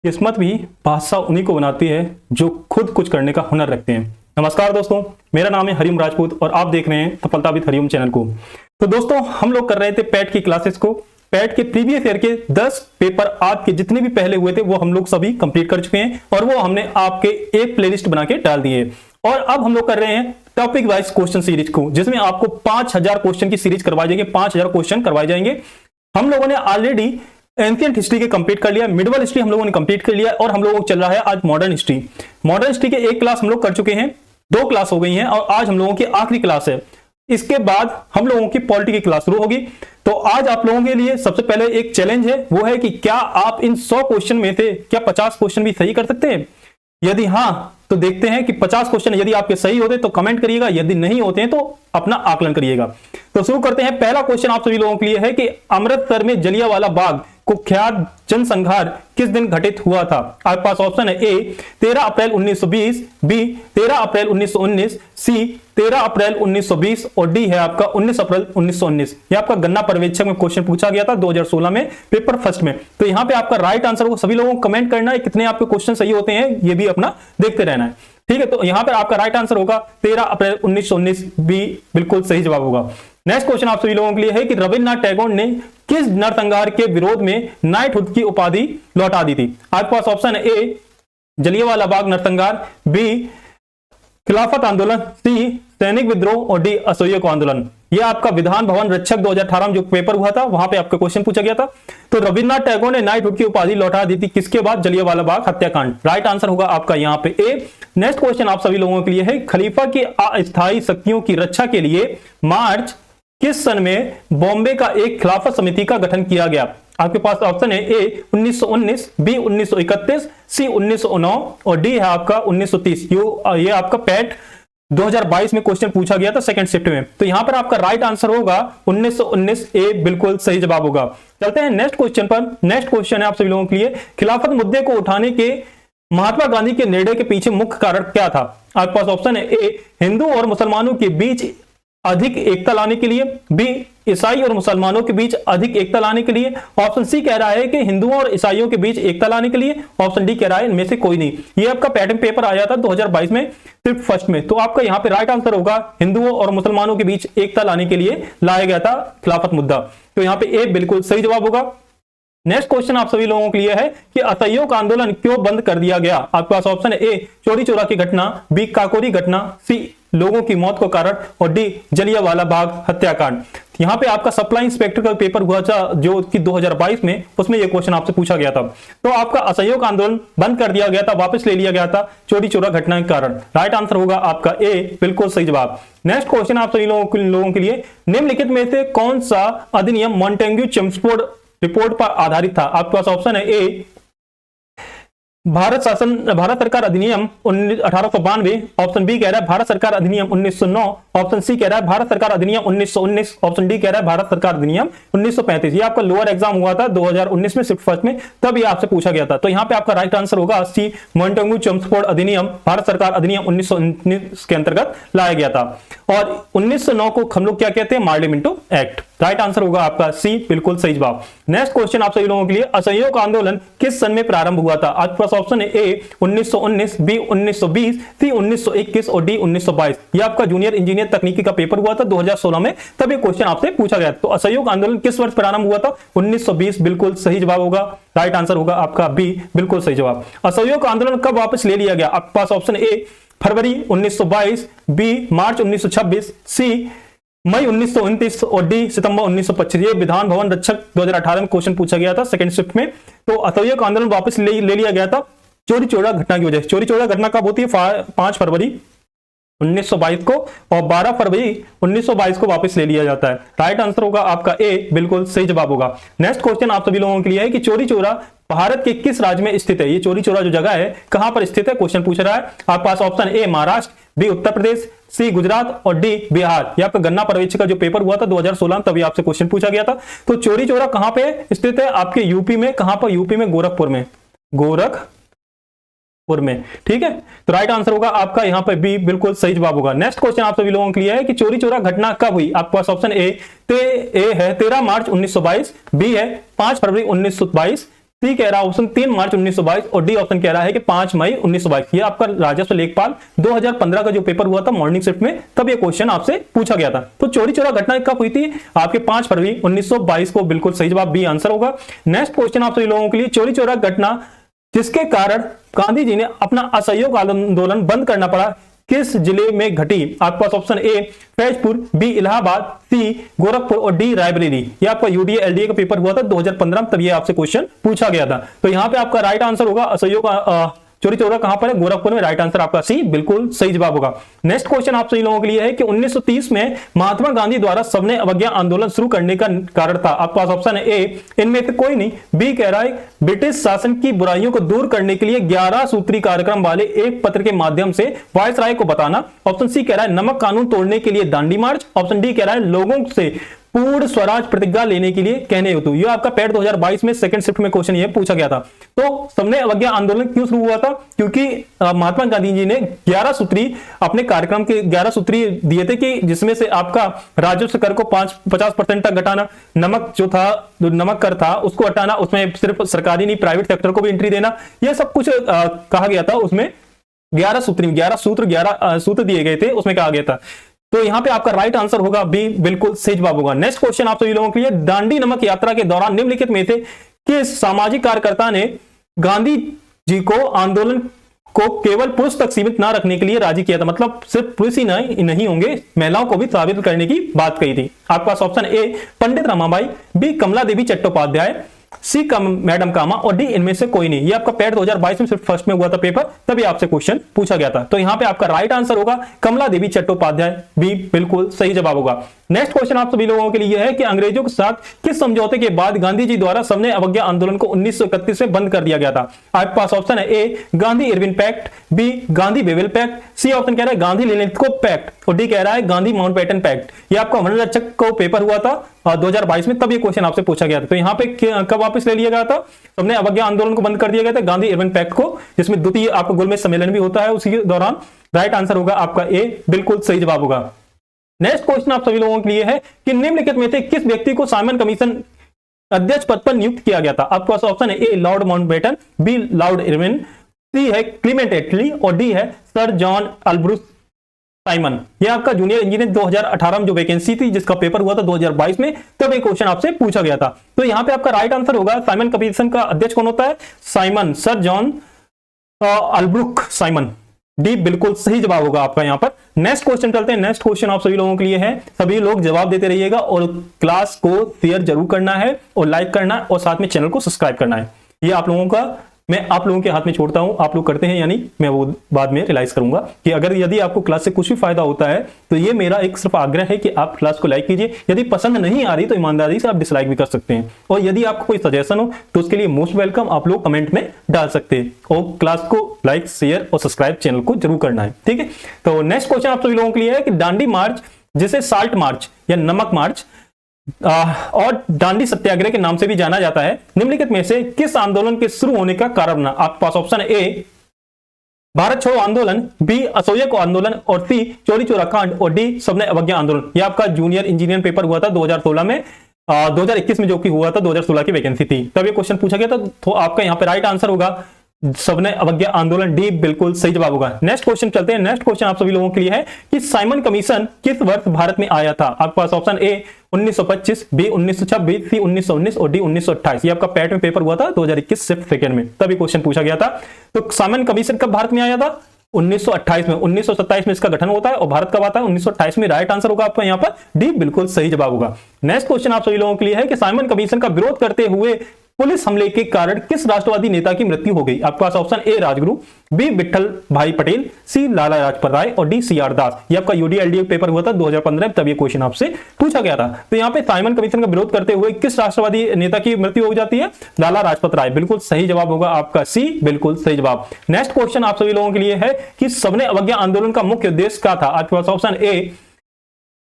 किस्मत भी बादशाह उन्हीं को बनाती है जो खुद कुछ करने का हुनर रखते हैं। नमस्कार दोस्तों, मेरा नाम है हरिओम राजपूत और आप देख रहे हैं सफलता विद हरिओम चैनल को। तो दोस्तों, हम लोग कर रहे थे पैट की क्लासेस को। पैट के प्रीवियस ईयर के 10 पेपर आपके जितने भी पहले हुए थे वो हम लोग सभी कंप्लीट कर चुके हैं और वो हमने आपके एक प्लेलिस्ट बना के डाल दिए। और अब हम लोग कर रहे हैं टॉपिक वाइज क्वेश्चन सीरीज को, जिसमें आपको 5000 क्वेश्चन की सीरीज करवाई जाएगी। 5000 क्वेश्चन करवाए जाएंगे। हम लोगों ने ऑलरेडी एंशिएंट हिस्ट्री के कंप्लीट कर लिया, मिडिवल हिस्ट्री हम लोगों ने कंप्लीट कर लिया और हम लोगों को चल रहा है आज मॉडर्न हिस्ट्री। मॉडर्न हिस्ट्री के एक क्लास हम लोग कर चुके हैं, 2 क्लास हो गई हैं और आज हम लोगों की आखिरी क्लास है। इसके बाद हम लोगों की पॉलिटी की क्लास शुरू होगी। तो आज आप लोगों के लिए सबसे पहले एक चैलेंज है, वो है कि क्या आप इन 100 क्वेश्चन में से क्या 50 क्वेश्चन भी सही कर सकते हैं। यदि हाँ तो देखते हैं कि 50 क्वेश्चन यदि आपके सही होते तो कमेंट करिएगा, यदि नहीं होते हैं तो अपना आकलन करिएगा। तो शुरू करते हैं। पहला क्वेश्चन आप सभी लोगों के लिए है कि अमृतसर में जलियांवाला बाग कुख्यात जनसंहार किस दिन घटित हुआ था। आपके पास ऑप्शन है ए 13 अप्रैल 1920, बी 13 अप्रैल 1919, सी 13 अप्रैल 1920 और डी है आपका 19 अप्रैल 1919। यह आपका गन्ना पर्यवेक्षक में क्वेश्चन पूछा गया था 2016 में पेपर फर्स्ट में। तो यहाँ पे आपका राइट आंसर को सभी लोगों को कमेंट करना है, कितने आपके क्वेश्चन सही होते हैं ये भी अपना देखते रहना है। ठीक है, तो यहाँ पर आपका राइट आंसर होगा 13 अप्रैल 1919, बी बिल्कुल सही जवाब होगा। नेक्स्ट क्वेश्चन आप सभी लोगों के लिए है कि रविन्द्रनाथ टैगोर ने किस नरसंहार के विरोध में नाइटहुड की उपाधि लौटा दी थी। आपके पास ऑप्शन है ए जलियांवाला बाग नरसंहार, बी खिलाफत आंदोलन, सी सैनिक विद्रोह और डी असहयोग आंदोलन। यह आपका विधान भवन रक्षक 2018 में जो पेपर हुआ था वहां पे आपका क्वेश्चन पूछा गया था। तो रविन्द्रनाथ टैगोर ने नाइटहुड की उपाधि लौटा दी थी किसके बाद? जलियांवाला बाग हत्याकांड। राइट आंसर होगा आपका यहाँ पे ए। नेक्स्ट क्वेश्चन आप सभी लोगों के लिए है, खलीफा की अस्थायी शक्तियों की रक्षा के लिए मार्च किस सन में बॉम्बे का एक खिलाफत समिति का गठन किया गया। आपके पास ऑप्शन है ए 1919, बी 1931, सी 1909 और डी है आपका 1930। ये आपका पैट 2022 में क्वेश्चन पूछा गया था सेकंड शिफ्ट में। तो यहां पर आपका राइट आंसर होगा 1919, ए बिल्कुल सही जवाब होगा। चलते हैं नेक्स्ट क्वेश्चन पर। नेक्स्ट क्वेश्चन है आप सभी लोगों के लिए, खिलाफत मुद्दे को उठाने के महात्मा गांधी के निर्णय के पीछे मुख्य कारण क्या था। आपके पास ऑप्शन है ए हिंदू और मुसलमानों के बीच अधिक एकता लाने के लिए, बी ईसाई और मुसलमानों के बीच अधिक एकता लाने के लिए, ऑप्शन सी कह रहा है कि हिंदुओं और ईसाइयों के बीच एकता लाने के लिए, ऑप्शन डी कह रहा है इनमें से कोई नहीं। ये आपका पैटर्न पेपर आया था 2022 में सिर्फ फर्स्ट में। तो आपका यहाँ पे राइट आंसर होगा हिंदुओं और मुसलमानों के बीच एकता लाने के लिए लाया गया था खिलाफत मुद्दा। तो यहाँ पे ए बिल्कुल सही जवाब होगा। नेक्स्ट क्वेश्चन आप सभी लोगों के लिए है कि असहयोग आंदोलन क्यों बंद कर दिया गया। आपके पास ऑप्शन है ए चोरी चोरा की घटना, बी काकोरी घटना, सी लोगों की मौत को कारण और डी जलियांवाला बाग हत्याकांड। यहाँ पे आपका सप्लाई इंस्पेक्टर का पेपर हुआ था जो कि 2022 में, उसमें यह क्वेश्चन आपसे पूछा गया था। तो आपका असहयोग आंदोलन बंद कर दिया गया था, वापस ले लिया गया था चोरी चोरा घटना के कारण। राइट आंसर होगा आपका ए बिल्कुल सही जवाब। नेक्स्ट क्वेश्चन आप सभी लोगों के लिए, निम्नलिखित में से कौन सा अधिनियम मॉन्टेग्यू चेम्सफोर्ड रिपोर्ट पर आधारित था। आपके पास ऑप्शन है ए भारत सरकार अधिनियम 1892, ऑप्शन बी कह रहा है भारत सरकार अधिनियम 1909, ऑप्शन सी कह रहा है भारत सरकार अधिनियम 1919, ऑप्शन डी कह रहा है भारत सरकार अधिनियम 1935। ये आपका लोअर एग्जाम हुआ था 2019 में सिर्फ फर्स्ट में, तब ये आपसे पूछा गया था। तो यहाँ पे आपका राइट आंसर होगा सी मॉन्टेग्यू चेम्सफोर्ड अधिनियम भारत सरकार अधिनियम 1919 के अंतर्गत लाया गया था। और 1909 को हम लोग क्या कहते हैं? मार्लियामेंटो एक्ट। राइट आंसर होगा आपका सी बिल्कुल सही जवाब। नेक्स्ट क्वेश्चन आप सभी लोगों के लिए, असहयोग आंदोलन किस सन में प्रारंभ हुआ था। आपके पास ऑप्शन है ए 1919, बी 1920, सी 1921 और डी 1922। ये आपका जूनियर इंजीनियर तकनीकी का पेपर हुआ था 2016 में, तब ये क्वेश्चन आपसे पूछा गया। तो असहयोग आंदोलन किस वर्ष प्रारंभ हुआ था? 1920 बिल्कुल सही जवाब होगा। राइट आंसर होगा आपका बी बिल्कुल सही जवाब। असहयोग आंदोलन कब वापस ले लिया गया? आपके पास ऑप्शन ए फरवरी 1922, बी मार्च 1926, सी मई 1929 और डी सितंबर 1925। ये विधान भवन रक्षक 2018 में क्वेश्चन पूछा गया था सेकंड शिफ्ट में। तो असहयोग आंदोलन वापस ले लिया गया था चोरी चोरा घटना की वजह से। चोरी चोरा घटना कब होती है? 5 फरवरी 1922 को और 12 फरवरी 1922 को वापस ले लिया जाता है। राइट आंसर होगा आपका ए बिल्कुल सही जवाब होगा। नेक्स्ट क्वेश्चन आप सभी लोगों के लिए है कि चोरी चोरा भारत के किस राज्य में स्थित है। ये चोरी चोरा जो जगह है कहां पर स्थित है क्वेश्चन पूछ रहा है। आपके पास ऑप्शन ए महाराष्ट्र, बी उत्तर प्रदेश, सी गुजरात और डी बिहार। ये आपका गन्ना पर्यवेक्षक का जो पेपर हुआ था 2016 में, तभी आपसे क्वेश्चन पूछा गया था। तो चोरी चोरा कहां पे स्थित है? आपके यूपी में। कहां पर? यूपी में गोरखपुर में, गोरखपुर में। ठीक है, तो राइट आंसर होगा आपका यहाँ पे बी बिल्कुल सही जवाब होगा। नेक्स्ट क्वेश्चन आप सभी लोगों के लिए है कि चोरी चोरा घटना कब हुई। आपके पास ऑप्शन ए है 13 मार्च 1922, बी है 5 फरवरी 1922, सी कह रहा है ऑप्शन 3 मार्च 1922 और डी ऑप्शन कह रहा है कि 5 मई 1922। ये आपका राजस्व लेखपाल 2015 का जो पेपर हुआ था मॉर्निंग शिफ्ट में, तब ये क्वेश्चन आपसे पूछा गया था। तो चोरी चोरा घटना कब हुई थी? आपके 5 फरवरी 1922 को, बिल्कुल सही जवाब बी आंसर होगा। नेक्स्ट क्वेश्चन आप सभी लोगों के लिए, चोरी चोरा घटना जिसके कारण गांधी जी ने अपना असहयोग आंदोलन बंद करना पड़ा, किस जिले में घटी? आपके पास option A Faizpur, B Allahabad, C Gorakhpur और डी रायबरेली। ये आपका यूडीए एलडीए का पेपर हुआ था 2015 में, तब ये आपसे क्वेश्चन पूछा गया था। तो यहां पे आपका राइट आंसर होगा असहयोग चोरी चोरा कहां पर है? गोरखपुर में। राइट आंसर आपका सी बिल्कुल सही जवाब होगा। नेक्स्ट क्वेश्चन आप सभी लोगों के लिए है कि 1930 में महात्मा गांधी द्वारा सबने अवज्ञा आंदोलन शुरू करने का कारण था। आपके पास ऑप्शन है ए इनमें से कोई नहीं, बी कह रहा है ब्रिटिश शासन की बुराइयों को दूर करने के लिए 11 सूत्री कार्यक्रम वाले एक पत्र के माध्यम से वायसराय को बताना, ऑप्शन सी कह रहा है नमक कानून तोड़ने के लिए दांडी मार्च, ऑप्शन डी कह रहा है लोगों से पूर्ण स्वराज प्रतिज्ञा लेने के लिए कहने हेतु। यह आपका पैट 2022 में सेकंड शिफ्ट में क्वेश्चन ये पूछा गया था। तो सबने अवज्ञा आंदोलन क्यों शुरू हुआ था? क्योंकि महात्मा गांधी जी ने 11 सूत्री अपने कार्यक्रम के 11 सूत्री दिए थे कि जिसमें से आपका राजस्व कर को 50% तक घटाना, नमक जो था, जो नमक कर था उसको हटाना, उसमें सिर्फ सरकारी नहीं प्राइवेट सेक्टर को भी एंट्री देना, यह सब कुछ कहा गया था। उसमें 11 सूत्र दिए गए थे, उसमें कहा गया था। तो यहां पे आपका राइट आंसर होगा बी, बिल्कुल सही जवाब होगा। नेक्स्ट क्वेश्चन आप सभी लोगों के लिए, दांडी नमक यात्रा के दौरान निम्नलिखित में से किस सामाजिक कार्यकर्ता ने गांधी जी को आंदोलन को केवल पुरुष तक सीमित ना रखने के लिए राजी किया था? मतलब सिर्फ पुरुष ही नहीं होंगे, महिलाओं को भी शामिल करने की बात कही थी। आपके पास option A Pandit Ramabai, B Kamala Devi Chattopadhyay, C madam Cama और डी इनमें से कोई नहीं। ये आपका पैट 2022 में सिर्फ फर्स्ट में हुआ था पेपर, तभी आपसे क्वेश्चन पूछा गया था। तो यहां पे आपका राइट आंसर होगा कमला देवी चट्टोपाध्याय, बी बिल्कुल सही जवाब होगा। नेक्स्ट क्वेश्चन आप सभी लोगों के लिए है कि अंग्रेजों के साथ किस समझौते के बाद गांधी जी द्वारा सबने अवज्ञा आंदोलन को 1931 में बंद कर दिया गया था? आपके पास ऑप्शन है A Gandhi Irwin pact, B Gandhi Wavell pact, C option कह रहा है गांधी लिनिथको पैक्ट और डी कह रहा है गांधी माउंटबेटन पैक्ट। ये आपका वन रक्षक को पेपर हुआ था 2022 में, तब ये क्वेश्चन आपसे पूछा गया था। तो यहाँ पे कब वापस ले लिया गया था? सबने अवज्ञा आंदोलन को बंद कर दिया गया था गांधी इरविन पैक्ट को, जिसमें द्वितीय आपका गोलमेज सम्मेलन भी होता है उसी दौरान। राइट आंसर होगा आपका ए, बिल्कुल सही जवाब होगा। नेक्स्ट क्वेश्चन आप सभी लोगों के लिए है कि निम्नलिखित में से किस व्यक्ति को साइमन कमीशन अध्यक्ष पद पर नियुक्त किया गया था? आपके पास ऑप्शन है A Lord Mountbatten, B Lord Irwin, C है क्लीमेंट एटली और डी है सर जॉन अल्ब्रुस साइमन। ये आपका जूनियर इंजीनियर 2018 में जो वैकेंसी थी जिसका पेपर हुआ था 2022 में, तब एक क्वेश्चन आपसे पूछा गया था। तो यहां पे आपका राइट आंसर होगा साइमन कमीशन का अध्यक्ष कौन होता है? Simon, sir John Allsebrook Simon, D बिल्कुल सही जवाब होगा आपका यहाँ पर। नेक्स्ट क्वेश्चन चलते हैं। नेक्स्ट क्वेश्चन आप सभी लोगों के लिए है, सभी लोग जवाब देते रहिएगा और क्लास को शेयर जरूर करना है और लाइक करना है और साथ में चैनल को सब्सक्राइब करना है। ये आप लोगों का, मैं आप लोगों के हाथ में छोड़ता हूं, आप लोग करते हैं या नहीं मैं वो बाद में रियलाइज करूंगा कि अगर यदि आपको क्लास से कुछ भी फायदा होता है तो ये मेरा एक सिर्फ आग्रह है कि आप क्लास को लाइक कीजिए। यदि पसंद नहीं आ रही तो ईमानदारी से आप डिसलाइक भी कर सकते हैं और यदि आपको कोई सजेशन हो तो उसके लिए मोस्ट वेलकम, आप लोग कमेंट में डाल सकते हैं। और क्लास को लाइक शेयर और सब्सक्राइब चैनल को जरूर करना है, ठीक है। तो नेक्स्ट क्वेश्चन आप सभी लोगों के लिए है कि दांडी मार्च, जिसे साल्ट मार्च या नमक मार्च और दांडी सत्याग्रह के नाम से भी जाना जाता है, निम्नलिखित में से किस आंदोलन के शुरू होने का कारण बना? आपके पास ऑप्शन है ए भारत छोड़ो आंदोलन, बी असहयोग आंदोलन और सी चोरी चोरा कांड और डी सबने अवज्ञा आंदोलन। यह आपका जूनियर इंजीनियर पेपर हुआ था 2016 में, 2021 में जो कि हुआ था 2016 की वैकेंसी थी, तब ये क्वेश्चन पूछा गया था। तो आपका यहाँ पे राइट आंसर होगा सबने अवज्ञा आंदोलन, डी बिल्कुल सही जवाब होगा। नेक्स्ट क्वेश्चन चलते हैं। नेक्स्ट क्वेश्चन आप सभी लोगों के लिए है कि साइमन कमीशन किस वर्ष भारत में आया था? आपके पास ऑप्शन ए 1925, बी 1926, सी 1919 और डी 1928। ये आपका पैट में पेपर हुआ था 2021 शिफ्ट सेकंड में, तभी क्वेश्चन पूछा गया था। तो साइमन कमीशन कब भारत में आया था? 1928 में। 1927 में इसका गठन होता है और भारत कब आता है? 1928 में। राइट आंसर होगा आपका यहाँ पर डी, बिल्कुल सही जवाब होगा। नेक्स्ट क्वेश्चन आप सभी लोगों के लिए है कि साइमन कमीशन का विरोध करते हुए पुलिस हमले के कारण किस राष्ट्रवादी नेता की मृत्यु हो गई? आपके पास option A Rajguru, B Vitthal Bhai Patel, सी लाला लाजपत राय और डी सी आर दास। ये आपका यूडीएलडीए पेपर हुआ था 2015 में, तब ये क्वेश्चन आपसे पूछा गया था। तो यहाँ पे साइमन कमीशन का विरोध करते हुए किस राष्ट्रवादी नेता की मृत्यु हो जाती है? लाला लाजपत राय, बिल्कुल सही जवाब होगा आपका सी, बिल्कुल सही जवाब। नेक्स्ट क्वेश्चन आप सभी लोगों के लिए है कि सबने अवज्ञा आंदोलन का मुख्य उद्देश्य क्या था? आपके पास ऑप्शन ए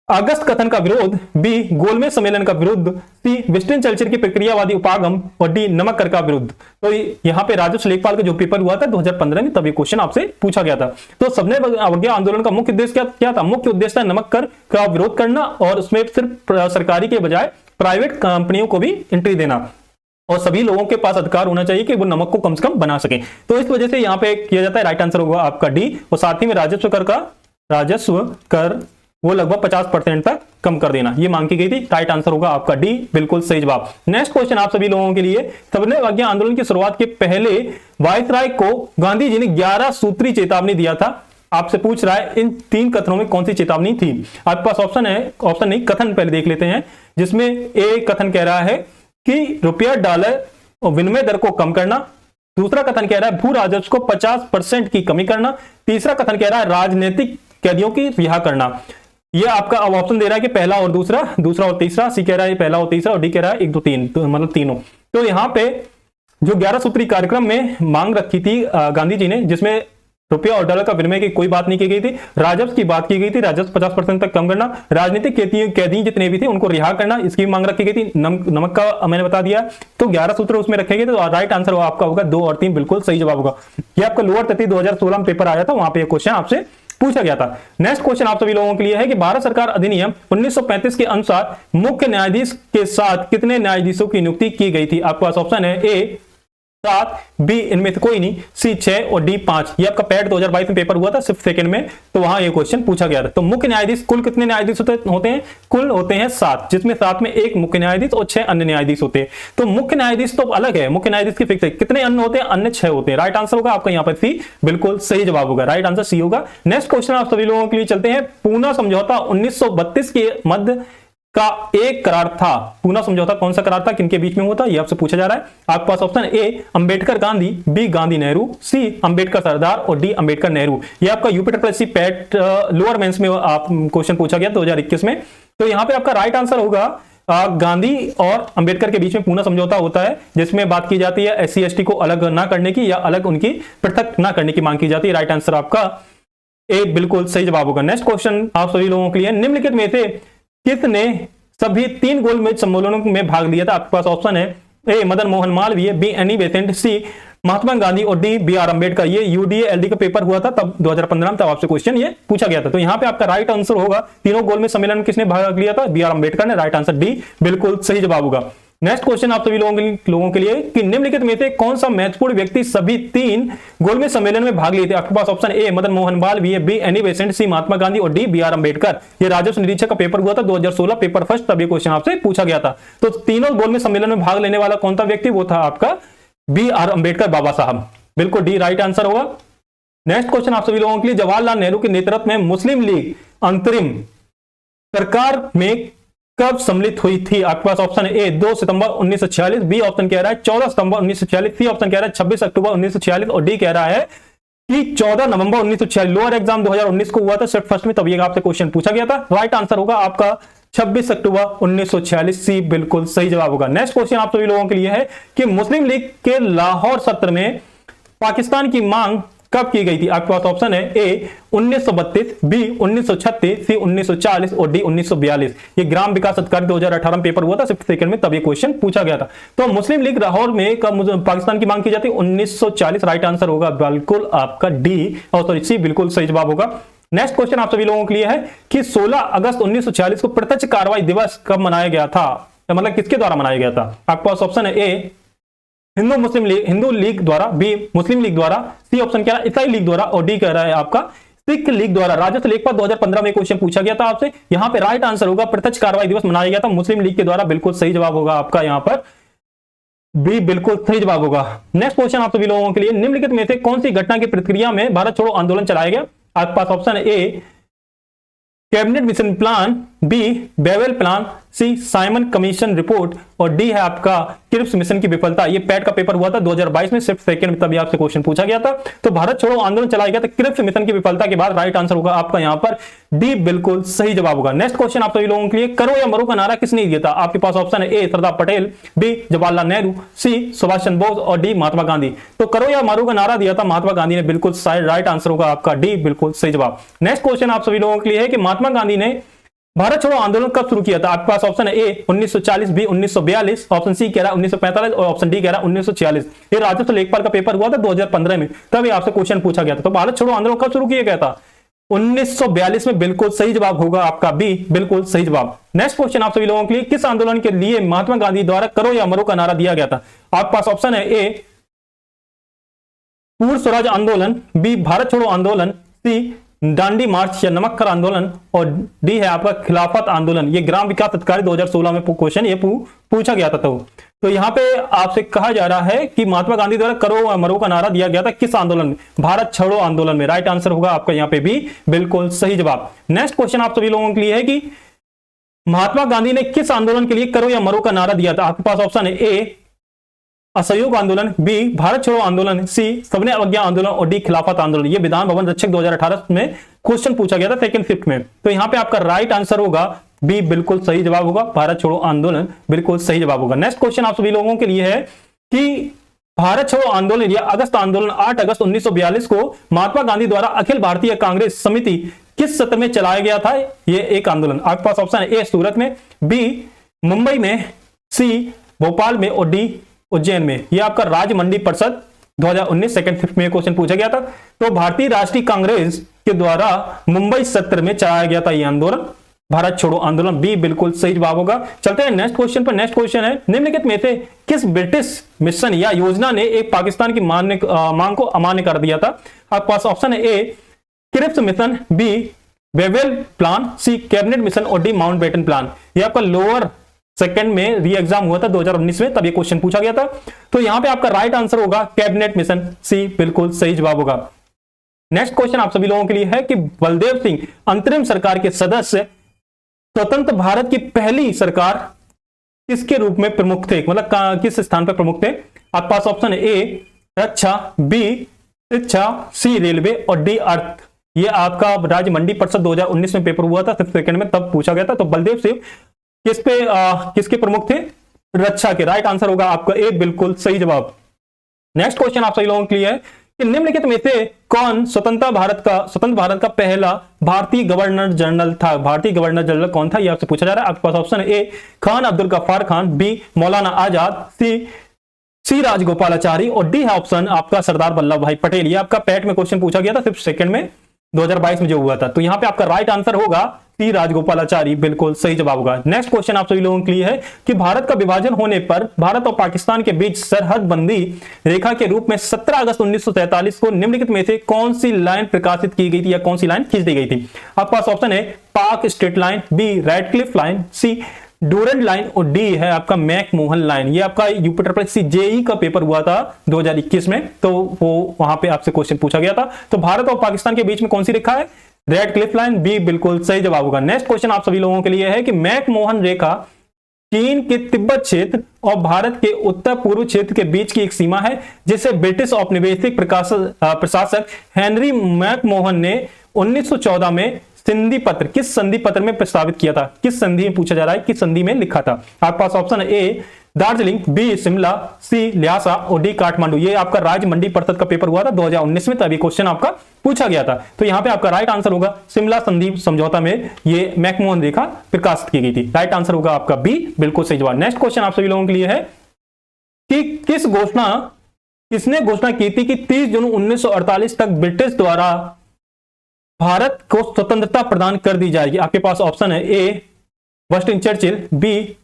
अगस्त कथन का विरोध, बी गोलमेज सम्मेलन का विरुद्ध, सी वेस्टर्न कल्चर की प्रक्रियावादी उपागम और डी नमक कर का विरुद्ध। तो यहाँ पे राजस्व लेखपाल का जो पेपर हुआ था 2015 में, तब ये क्वेश्चन आपसे पूछा गया था। तो सबने अवज्ञा आंदोलन का मुख्य उद्देश्य क्या था? मुख्य उद्देश्य था नमक कर का विरोध करना और उसमें सिर्फ सरकारी के बजाय प्राइवेट कंपनियों को भी एंट्री देना। और सभी लोगों के पास अधिकार होना चाहिए कि वो नमक को कम से कम बना सके। तो इस वजह से यहाँ पे किया जाता है, राइट आंसर होगा आपका डी। और साथ ही में राजस्व कर वो लगभग 50% तक कम कर देना, ये मांग की गई थी। राइट आंसर होगा आपका डी, बिल्कुल सही जवाब। नेक्स्ट क्वेश्चन आप सभी लोगों के लिए, सबने आज्ञा आंदोलन की शुरुआत के पहले वायसराय को गांधी जी ने 11 सूत्री चेतावनी दिया था। आपसे पूछ रहा है इन 3 कथनों में कौन सी चेतावनी थी। आपके पास ऑप्शन है, ऑप्शन नहीं कथन पहले देख लेते हैं, जिसमें ए कथन कह रहा है कि रुपया डॉलर और विनिमय दर को कम करना। दूसरा कथन कह रहा है भू राजस्व को 50% की कमी करना। तीसरा कथन कह रहा है राजनीतिक कैदियों की रिहा करना। ये आपका अब ऑप्शन दे रहा है कि पहला और दूसरा और तीसरा। सी कह रहा है पहला और तीसरा, और डी कह रहा है 1 2 3, तो मतलब तीनों। तो यहाँ पे जो 11 सूत्री कार्यक्रम में मांग रखी थी गांधी जी ने, जिसमें रुपया और डॉलर का विनिमय की कोई बात नहीं की गई थी, राजस्व की बात की गई थी, राजस्व 50% तक कम करना, राजनीतिक कैदी जितने भी थे उनको रिहा करना, इसकी मांग रखी गई थी। नमक का मैंने बता दिया। तो 11 सूत्र उसमें रखे गए, तो राइट आंसर आपका होगा 2 और 3, बिल्कुल सही जवाब होगा। ये आपका लोअर तृतीय 2016 में पेपर आया था, वहां पे क्वेश्चन आपसे पूछा गया था। नेक्स्ट क्वेश्चन आप सभी लोगों के लिए है कि भारत सरकार अधिनियम 1935 के अनुसार मुख्य न्यायाधीश के साथ कितने न्यायाधीशों की नियुक्ति की गई थी। आपके पास ऑप्शन है ए 7, बी इनमें से कोई नहीं, सी 6 और डी 5। ये आपका पैट 2022 में पेपर हुआ था सिर्फ सेकंड में, तो वहां ये क्वेश्चन पूछा गया था। तो मुख्य न्यायाधीश कुल कितने न्यायाधीश होते हैं? कुल होते हैं 7, जिसमें 7 में 1 मुख्य न्यायाधीश और 6 अन्य न्यायाधीश होते हैं। तो मुख्य न्यायाधीश तो अलग है, मुख्य न्यायाधीश की फिक्स है। कितने अन्य होते हैं? अन्य 6 होते हैं। राइट आंसर होगा आपका यहाँ पर सी, बिल्कुल सही जवाब होगा। राइट आंसर सी होगा। नेक्स्ट क्वेश्चन आप सभी लोगों के लिए चलते हैं। पूना समझौता 1932 के मध्य का एक करार था। पूना समझौता कौन सा करार था, किनके बीच में हुआ था, यह आपसे पूछा जा रहा है। आपके पास option A Ambedkar Gandhi, B Gandhi Nehru, C Ambedkar Sardar और डी अंबेडकर नेहरू। यह आपका यूपीटर प्लस सी पैट लोअर मेंस में आप क्वेश्चन पूछा गया 2021 में। तो यहां पे आपका राइट आंसर होगा गांधी और अंबेडकर के बीच में पूना समझौता होता है, जिसमें बात की जाती है SC ST को अलग ना करने की या अलग उनकी पृथक ना करने की मांग की जाती है। राइट आंसर आपका ए, बिल्कुल सही जवाब होगा। नेक्स्ट क्वेश्चन आप सभी लोगों के लिए, निम्नलिखित में से किसने सभी 3 गोलमेज सम्मेलनों में भाग लिया था। आपके पास ऑप्शन है A Madan Mohan Malaviya, B Annie Besant, C Mahatma Gandhi और डी BR अम्बेडकर। ये UDA-LD का पेपर हुआ था तब 2015 में, तब आपसे क्वेश्चन ये पूछा गया था। तो यहाँ पे आपका राइट आंसर होगा तीनों गोलमेज सम्मेलन में किसने भाग लिया था? BR अम्बेडकर ने। राइट आंसर डी, बिल्कुल सही जवाब होगा। नेक्स्ट क्वेश्चन आप सभी लोगों के लिए कि निम्नलिखित में से कौन सा महत्वपूर्ण व्यक्ति सभी 3 गोलमेज सम्मेलन में भाग लिए थे। आपके पास option A Madan Mohan Malaviya, B Annie Besant, C Mahatma Gandhi और डी BR अम्बेडकर। ये राजस्व निरीक्षक का पेपर हुआ था 2016 पेपर फर्स्ट, तब ये क्वेश्चन आपसे पूछा गया था। तो तीनों गोलमेज सम्मेलन में भाग लेने वाला कौन सा व्यक्ति? वो था आपका BR अम्बेडकर बाबा साहब, बिल्कुल डी राइट आंसर होगा। नेक्स्ट क्वेश्चन आप सभी लोगों के लिए, जवाहरलाल नेहरू के नेतृत्व में मुस्लिम लीग अंतरिम सरकार में कब सम्मिलित हुई थी। आपके पास ऑप्शन है ए 2 सितंबर 1946, बी ऑप्शन कह रहा है 14 सितंबर 1946, सी ऑप्शन कह रहा है 26 अक्टूबर 1946 और डी कह रहा है कि 14 नवंबर 1946। लोअर एग्जाम 2019 को हुआ था सिर्फ फर्स्ट में, तब ये आपसे क्वेश्चन पूछा गया था। राइट आंसर होगा आपका 26 अक्टूबर 1946, सी बिल्कुल सही जवाब होगा। नेक्स्ट क्वेश्चन आप सभी लोगों के लिए है कि मुस्लिम लीग के लाहौर सत्र में पाकिस्तान की मांग कब की गई थी। आपके पास ऑप्शन है ए 1932, बी 1936, सी 1940 और डी 1942। ये ग्राम विकास अधिकारी 2018 में पेपर हुआ था सिर्फ सेकंड में, तब ये क्वेश्चन पूछा गया था। तो मुस्लिम लीग लाहौर में कब पाकिस्तान की मांग की जाती है? 1940। राइट आंसर होगा बिल्कुल आपका डी और सॉरी सी, बिल्कुल सही जवाब होगा। नेक्स्ट क्वेश्चन आप सभी लोगों के लिए है कि 16 अगस्त 1946 को प्रत्यक्ष कार्रवाई दिवस कब मनाया गया था, मतलब किसके द्वारा मनाया गया था। आपके पास ऑप्शन है ए हिंदू लीग द्वारा, बी मुस्लिम लीग द्वारा, सी ऑप्शन कह रहा है ईसाई लीग द्वारा और डी कह रहा है आपका सिख लीग द्वारा। राजस्व लेखपाल 2015 में क्वेश्चन पूछा गया था आपसे। यहां पे राइट आंसर होगा प्रत्यक्ष कार्रवाई दिवस मनाया गया था मुस्लिम लीग के द्वारा, बिल्कुल सही जवाब होगा आपका यहाँ पर बी, बिल्कुल सही जवाब होगा। नेक्स्ट क्वेश्चन आप सभी लोगों के लिए, निम्नलिखित में से कौन सी घटना की प्रतिक्रिया में भारत छोड़ो आंदोलन चलाया गया। आपके पास ऑप्शन है A cabinet mission plan, B Wavell plan, C Simon Commission report और डी है आपका क्रिप्स मिशन की विफलता। ये पैट का पेपर हुआ था 2022 में सिर्फ सेकंड में, तभी आपसे क्वेश्चन पूछा गया था। तो भारत छोड़ो आंदोलन चलाया गया था क्रिप्स मिशन की विफलता के बाद। राइट आंसर होगा आपका यहाँ पर डी, बिल्कुल सही जवाब होगा। नेक्स्ट क्वेश्चन आप सभी लोगों के लिए, करो या मरो का नारा किसने दिया था। आपके पास ऑप्शन है ए सरदार पटेल, बी जवाहरलाल नेहरू, सी सुभाष चंद्र बोस और डी महात्मा गांधी। तो करो या मरो का नारा दिया था महात्मा गांधी ने, बिल्कुल राइट आंसर होगा आपका डी, बिल्कुल सही जवाब। नेक्स्ट क्वेश्चन आप सभी लोगों के लिए है कि महात्मा गांधी ने भारत छोड़ो आंदोलन कब शुरू किया था। आपके पास ऑप्शन है ए 1940, बी 1942, ऑप्शन सी कह रहा है 1945 और ऑप्शन डी कह रहा है 1946। ये राजस्व लेखपाल का पेपर हुआ था 2015 में, तब ये आपसे क्वेश्चन पूछा गया था। तो भारत छोड़ो आंदोलन कब शुरू किया गया था? 1942 में बिल्कुल सही जवाब होगा आपका बी, बिल्कुल सही जवाब। नेक्स्ट क्वेश्चन आप सभी लोगों के लिए, किस आंदोलन के लिए महात्मा गांधी द्वारा करो या मरो का नारा दिया गया था? आपके पास ऑप्शन है ए पूर्ण स्वराज आंदोलन, बी भारत छोड़ो आंदोलन, सी दांडी मार्च या नमक्खर आंदोलन, और डी है आपका खिलाफत आंदोलन। ये ग्राम विकास अधिकारी 2016 में क्वेश्चन ये पूछा गया था। तो यहाँ पे आपसे कहा जा रहा है कि महात्मा गांधी द्वारा करो या मरो का नारा दिया गया था किस आंदोलन में? भारत छोड़ो आंदोलन में। राइट आंसर होगा आपका यहाँ पे भी बिल्कुल सही जवाब। नेक्स्ट क्वेश्चन आप सभी लोगों के लिए है कि महात्मा गांधी ने किस आंदोलन के लिए करो या मरो का नारा दिया था? आपके पास ऑप्शन है ए असहयोग आंदोलन, बी भारत छोड़ो आंदोलन, सी सबने अवज्ञा आंदोलन, और डी खिलाफत आंदोलन। ये विधान भवन रक्षक 2018 में क्वेश्चन पूछा गया था सेकंड शिफ्ट में। तो यहाँ पे आपका राइट आंसर होगा बी, बिल्कुल सही जवाब होगा, भारत छोड़ो आंदोलन बिल्कुल सही जवाब होगा। नेक्स्ट क्वेश्चन आप सभी लोगों के लिए है कि भारत छोड़ो आंदोलन या अगस्त आंदोलन 8 अगस्त 1942 को महात्मा गांधी द्वारा अखिल भारतीय कांग्रेस समिति किस सत्र में चलाया गया था? ये एक आंदोलन। आपके पास ऑप्शन है ए सूरत में, बी मुंबई में, सी भोपाल में, और डी उज्जैन में। यह आपका राज्य मंडी परिषद 2019 सेकंड शिफ्ट में क्वेश्चन पूछा गया था। तो भारतीय राष्ट्रीय कांग्रेस के द्वारा मुंबई सत्र में चलाया गया था यह आंदोलन, भारत छोड़ो आंदोलन, बी बिल्कुल सही जवाब होगा। चलते हैं नेक्स्ट क्वेश्चन पर। नेक्स्ट क्वेश्चन है निम्नलिखित में से किस ब्रिटिश मिशन या योजना ने एक पाकिस्तान की मांग को अमान्य कर दिया था? आपके पास ऑप्शन है A Cripps mission, B Wavell plan, C cabinet mission, और डी माउंटबेटन प्लान। यह आपका लोअर सेकंड में री एग्जाम हुआ था 2019 में, तब ये क्वेश्चन पूछा गया था। तो यहां पे आपका राइट आंसर होगा कैबिनेट मिशन, सी बिल्कुल सही जवाब होगा। नेक्स्ट क्वेश्चन आप सभी लोगों के लिए है कि बलदेव सिंह अंतरिम सरकार के सदस्य स्वतंत्र भारत की पहली सरकार किसके रूप में प्रमुख थे, मतलब किस स्थान पर प्रमुख थे? आपके पास ऑप्शन है ए रक्षा, बी शिक्षा, सी रेलवे, और डी अर्थ। ये आपका राज्य मंडी परिषद 2019 में पेपर हुआ था सेकंड में, तब पूछा गया था। तो बलदेव सिंह किसके प्रमुख थे? रक्षा के। राइट आंसर होगा आपका ए, बिल्कुल सही जवाब। नेक्स्ट क्वेश्चन आप सभी लोगों के लिए है कि निम्नलिखित में से कौन स्वतंत्र भारत का पहला भारतीय गवर्नर जनरल था? भारतीय गवर्नर जनरल कौन था, यह आपसे पूछा जा रहा है। आपके पास ऑप्शन है ए खान अब्दुल गफ्फार खान, बी मौलाना आजाद, सी राजगोपालाचारी, और डी ऑप्शन आपका सरदार वल्लभ भाई पटेल। ये आपका पैट में क्वेश्चन पूछा गया था सिर्फ सेकंड में 2022 में जो हुआ था। तो यहां पे आपका राइट आंसर होगा सी राजगोपालाचारी, बिल्कुल सही जवाब होगा। नेक्स्ट क्वेश्चन आप सभी लोगों के लिए है कि भारत का विभाजन होने पर भारत और पाकिस्तान के बीच सरहद बंदी रेखा के रूप में 17 अगस्त 1947 को निम्नलिखित में से कौन सी लाइन प्रकाशित की गई थी या कौन सी लाइन खींच दी गई थी? आपके पास ऑप्शन है Palk strait line, B Radcliffe line, C Durand line, और डी है आपका मैकमोहन लाइन। ये आपका यूपी ट्रिपल जेई का पेपर हुआ था 2021 में, तो वो वहां पे आपसे क्वेश्चन पूछा गया था। तो भारत और पाकिस्तान के बीच में कौन सी रेखा है? रेड क्लिफ लाइन, बी बिल्कुल सही जवाब होगा। नेक्स्ट क्वेश्चन आप सभी लोगों के लिए है कि मैकमोहन रेखा चीन के तिब्बत क्षेत्र और भारत के उत्तर पूर्व क्षेत्र के बीच की एक सीमा है जिसे ब्रिटिश औपनिवेशिक प्रशासक हेनरी मैकमोहन ने 1914 में संधि पत्र, किस संधि पत्र में प्रस्तावित किया था? किस संधि में पूछा जा रहा है, किस संधि में लिखा था? आपके पास ऑप्शन है ए दार्जिलिंग, बी शिमला, सी ल्हासा, और डी काठमांडू। ये आपका राज्य मंडी परिषद का पेपर हुआ था 2019 में, तभी क्वेश्चन आपका पूछा गया था। तो यहां पे आपका राइट आंसर होगा शिमला संधि समझौता में ये मैकमोहन रेखा प्रकाशित की गई थी। राइट आंसर होगा आपका बी, बिल्कुल सही जवाब। नेक्स्ट क्वेश्चन आप सभी लोगों के लिए है कि किसने घोषणा की थी कि 30 जून 1948 तक ब्रिटिश द्वारा भारत को स्वतंत्रता प्रदान कर दी जाएगी? आपके पास ऑप्शन है A Winston Churchill, B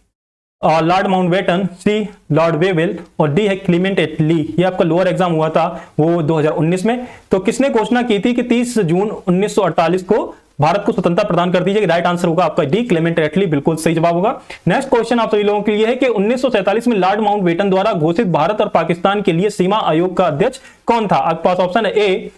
Lord Mountbatten, C Lord Wavell, और डी है क्लीमेंट एटली। ये आपका लोअर एग्जाम हुआ था वो 2019 में। तो किसने घोषणा की थी कि 30 जून 1948 को भारत को स्वतंत्रता प्रदान कर दी जाएगी? राइट आंसर होगा आपका डी क्लेमेंट एटली, बिल्कुल सही जवाब होगा। नेक्स्ट क्वेश्चन आप सभी लोगों के लिए है कि 1947 में लॉर्ड माउंटबेटन द्वारा घोषित भारत और पाकिस्तान के लिए सीमा आयोग का अध्यक्ष कौन था? आपके पास ऑप्शन है A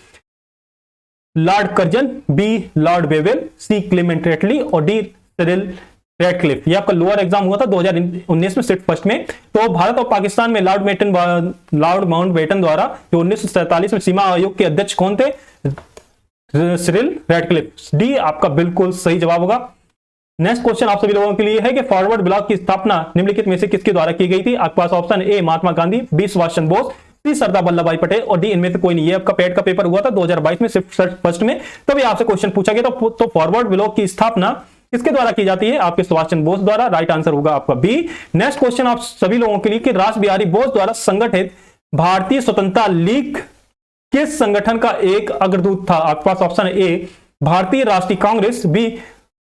Lord Curzon, B Lord Wavell, C Clement Attlee, और डी सिरिल रैडक्लिफ। ये आपका लोअर एग्जाम हुआ था 2019 में सिर्फ फर्स्ट में। तो भारत और पाकिस्तान में लॉर्ड माउंटबेटन द्वारा जो 1947 में सीमा आयोग के अध्यक्ष कौन थे? Cyril Radcliffe. डी आपका बिल्कुल सही जवाब होगा। नेक्स्ट क्वेश्चन आप सभी लोगों के लिए है कि फॉरवर्ड ब्लॉक की स्थापना निम्नलिखित में से किसके द्वारा की गई थी? आपके पास option A Mahatma Gandhi, B Subhash Chandra Bose, C Sardar Vallabh Bhai Patel, और डी इनमें से कोई नहीं। ये आपका पेट का पेपर हुआ था 2022 में सिर्फ फर्स्ट में, तभी आपसे क्वेश्चन पूछा गया। तो फॉरवर्ड ब्लॉक की स्थापना किसके द्वारा की जाती है? आपके सुभाष चंद्र बोस द्वारा। राइट आंसर होगा आपका बी। नेक्स्ट क्वेश्चन आप सभी लोगों के लिए कि रास बिहारी बोस द्वारा संगठित भारतीय स्वतंत्रता लीग किस संगठन का एक अग्रदूत था? आपके पास ऑप्शन है ए भारतीय राष्ट्रीय कांग्रेस, बी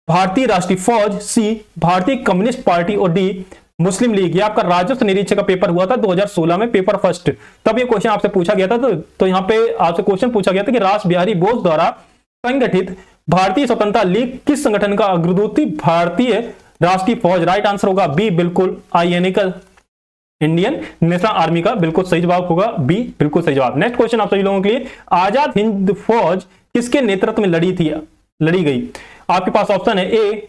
भारतीय राष्ट्रीय फौज, सी भारतीय कम्युनिस्ट पार्टी और डी मुस्लिम लीग। ये आपका राजस्व निरीक्षक का पेपर हुआ था 2016 में, पेपर फर्स्ट। तब ये क्वेश्चन आपसे पूछा गया था। तो यहाँ पे आपसे क्वेश्चन पूछा गया था कि रास बिहारी बोस द्वारा संगठित भारतीय स्वतंत्रता लीग किस संगठन का अग्रदूत थी? भारतीय राष्ट्रीय फौज। राइट आंसर होगा बी, बिल्कुल INA का, इंडियन नेशनल आर्मी का बिल्कुल सही जवाब होगा बी, बिल्कुल सही जवाब। नेक्स्ट क्वेश्चन आप सभी लोगों के लिए, आजाद हिंद फौज किसके नेतृत्व में लड़ी गई? आपके पास ऑप्शन है ए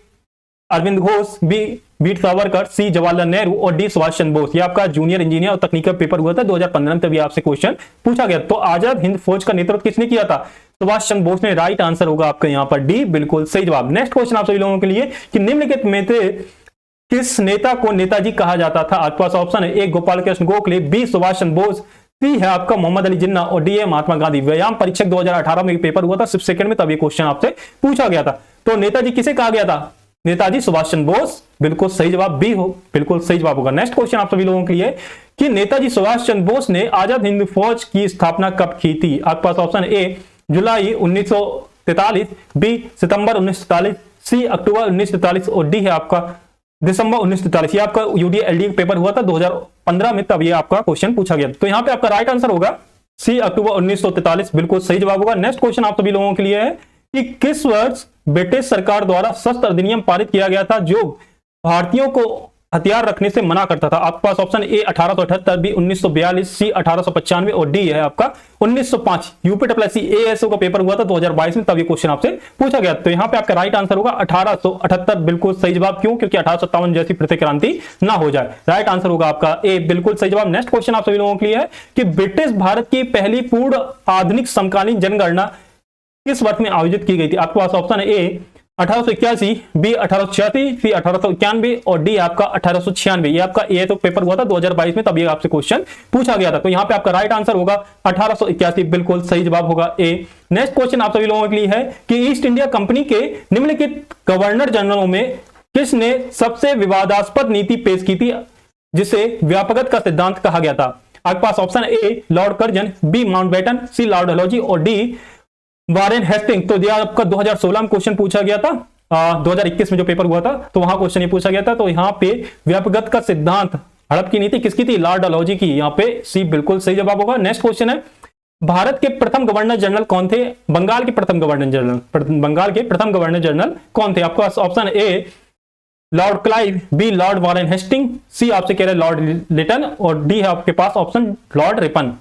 अरविंद घोष, बी वीर सावरकर, सी जवाहरलाल नेहरू और डी सुभाष चंद्र बोस। ये आपका जूनियर इंजीनियर और तकनीकी पेपर हुआ था 2015 में, तभी आपसे क्वेश्चन पूछा गया। तो आजाद हिंद फौज का नेतृत्व किसने किया था? सुभाष चंद्र बोस ने। राइट आंसर होगा आपका यहाँ पर डी, बिल्कुल सही जवाब। नेक्स्ट क्वेश्चन आप सभी लोगों के लिए कि निम्नलिखित में से किस नेता को नेताजी कहा जाता था? आपके पास ऑप्शन है ए गोपाल कृष्ण गोखले, बी सुभाष चंद्र बोस, सी है आपका मोहम्मद अली जिन्ना और डी है महात्मा गांधी। व्यायाम परीक्षक 2018 में पेपर हुआ था, सिर्फ सेकंड में, तब ये क्वेश्चन आपसे पूछा गया था। तो नेताजी किसे कहा गया था? नेताजी सुभाष चंद्र बोस। बिल्कुल सही जवाब बी हो, बिल्कुल सही जवाब होगा। नेक्स्ट क्वेश्चन आप सभी लोगों के लिए कि नेताजी सुभाष चंद्र बोस ने आजाद हिंद फौज की स्थापना कब की थी? आपके पास ऑप्शन ए जुलाई 1943, बी सितंबर 1943, सी अक्टूबर 1943 और डी है आपका दिसंबर 1943। ये आपका UDLD पेपर हुआ था 2015 में, तब ये आपका क्वेश्चन पूछा गया। तो यहाँ पे आपका राइट आंसर होगा सी अक्टूबर 1943, बिल्कुल सही जवाब होगा। नेक्स्ट क्वेश्चन आप सभी लोगों के लिए है कि किस वर्ष ब्रिटिश सरकार द्वारा शस्त्र अधिनियम पारित किया गया था जो भारतीयों को हथियार रखने से मना करता था? आपके पास ऑप्शन ए 1878, बी 1942, सी 1895 और डी है आपका 1905। UPSSC ASO का पेपर हुआ था 2022 में, तब ये क्वेश्चन आपसे पूछा गया। तो यहाँ पे आपका राइट आंसर होगा 1878, बिल्कुल सही जवाब। क्यों? क्योंकि 1857 जैसी प्रत्येक क्रांति ना हो जाए। राइट आंसर होगा आपका ए, बिल्कुल सही जवाब। नेक्स्ट क्वेश्चन आप सभी लोगों के लिए है कि ब्रिटिश भारत की पहली पूर्ण आधुनिक समकालीन जनगणना किस वर्ष में आयोजित की गई थी? आपके पास ऑप्शन है ए 1881, बी 1886, सी 1891 और डी आपका 1896। ये आपका ए तो पेपर हुआ था 2022 में, तब ये आपसे क्वेश्चन पूछा गया था। तो यहाँ पे आपका राइट आंसर होगा 1881, बिल्कुल सही जवाब होगा ए। नेक्स्ट क्वेश्चन आप सभी लोगों के लिए है कि ईस्ट इंडिया कंपनी के निम्नलिखित गवर्नर जनरलों में किसने सबसे विवादास्पद नीति पेश की थी जिसे व्यापकता का सिद्धांत कहा गया था? आपके पास option A Lord Curzon, B Mountbatten, C Lord Dalhousie और डी वारेन हेस्टिंग। तो दिया आपका 2016 में क्वेश्चन पूछा गया था, 2021 में जो पेपर हुआ था तो वहां क्वेश्चन ये पूछा गया था। तो यहाँ पे व्यापकता का सिद्धांत हड़प की नीति किसकी थी? लॉर्ड डलहौजी की। यहाँ पे सी बिल्कुल सही जवाब होगा। नेक्स्ट क्वेश्चन है भारत के प्रथम गवर्नर जनरल कौन थे? बंगाल के प्रथम गवर्नर जनरल कौन थे? आपका option A Lord Clive, B Lord Warren Hasting, C आपसे कह रहे लॉर्ड लिटन और डी है आपके पास ऑप्शन लॉर्ड रिपन।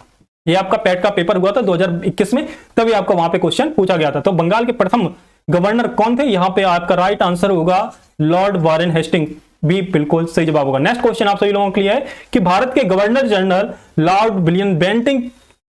ये आपका पैट का पेपर हुआ था 2021 में, तभी आपको वहां पे क्वेश्चन पूछा गया था। तो बंगाल के प्रथम गवर्नर कौन थे? यहाँ पे आपका राइट आंसर होगा लॉर्ड वारेन हेस्टिंग, बी बिल्कुल सही जवाब होगा। नेक्स्ट क्वेश्चन आप सभी लोगों के लिए है कि भारत के governor general Lord William Bentinck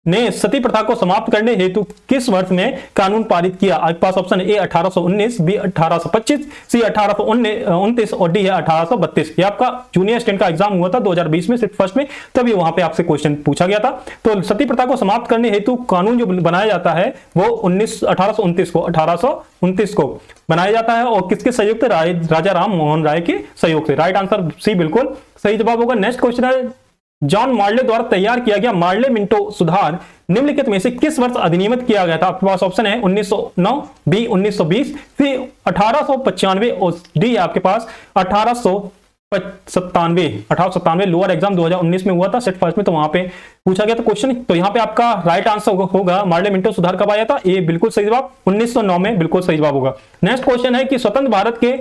ने सती प्रथा को समाप्त करने हेतु किस वर्ष में कानून पारित किया? आपके पास ऑप्शन ए 1819, बी 1825, सी 1829 और डी है 1832। ये आपका जूनियर स्टैंड का एग्जाम हुआ था 2020 में, सिर्फ फर्स्ट में, तभी वहां पे आपसे क्वेश्चन पूछा गया था। तो सती प्रथा को समाप्त करने हेतु कानून जो बनाया जाता है वो 1829 को बनाया जाता है और किसके सहयोग से? राजा राम मोहन राय के सहयोग से। राइट आंसर सी बिल्कुल सही जवाब होगा। नेक्स्ट क्वेश्चन है जॉन मार्ले द्वारा तैयार किया गया मार्ले मिंटो सुधार निम्नलिखित में से किस वर्ष अधिनियम किया गया था? आपके पास ऑप्शन है 1909, बी 1920, सी 1895 और डी आपके पास 1897। लोअर एग्जाम 2019 में हुआ था सेट फर्स्ट में, तो वहां पे पूछा गया था क्वेश्चन। तो यहाँ पे आपका राइट आंसर होगा मार्ले मिंटो सुधार कब आया था? ए बिल्कुल सही जवाब, 1909 में बिल्कुल सही जवाब होगा। नेक्स्ट क्वेश्चन है कि स्वतंत्र भारत के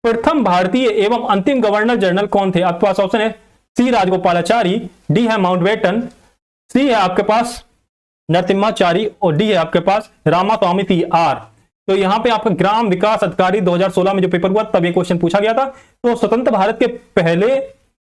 प्रथम भारतीय एवं अंतिम गवर्नर जनरल कौन थे? आपके पास ऑप्शन है सी राजगोपालाचारी, डी है माउंटबेटन, सी है आपके पास नरसिम्हाचारी और डी है आपके पास रामास्वामी थी आर। तो यहाँ पे आपका ग्राम विकास अधिकारी 2016 में जो पेपर हुआ तब ये क्वेश्चन पूछा गया था। तो स्वतंत्र भारत के पहले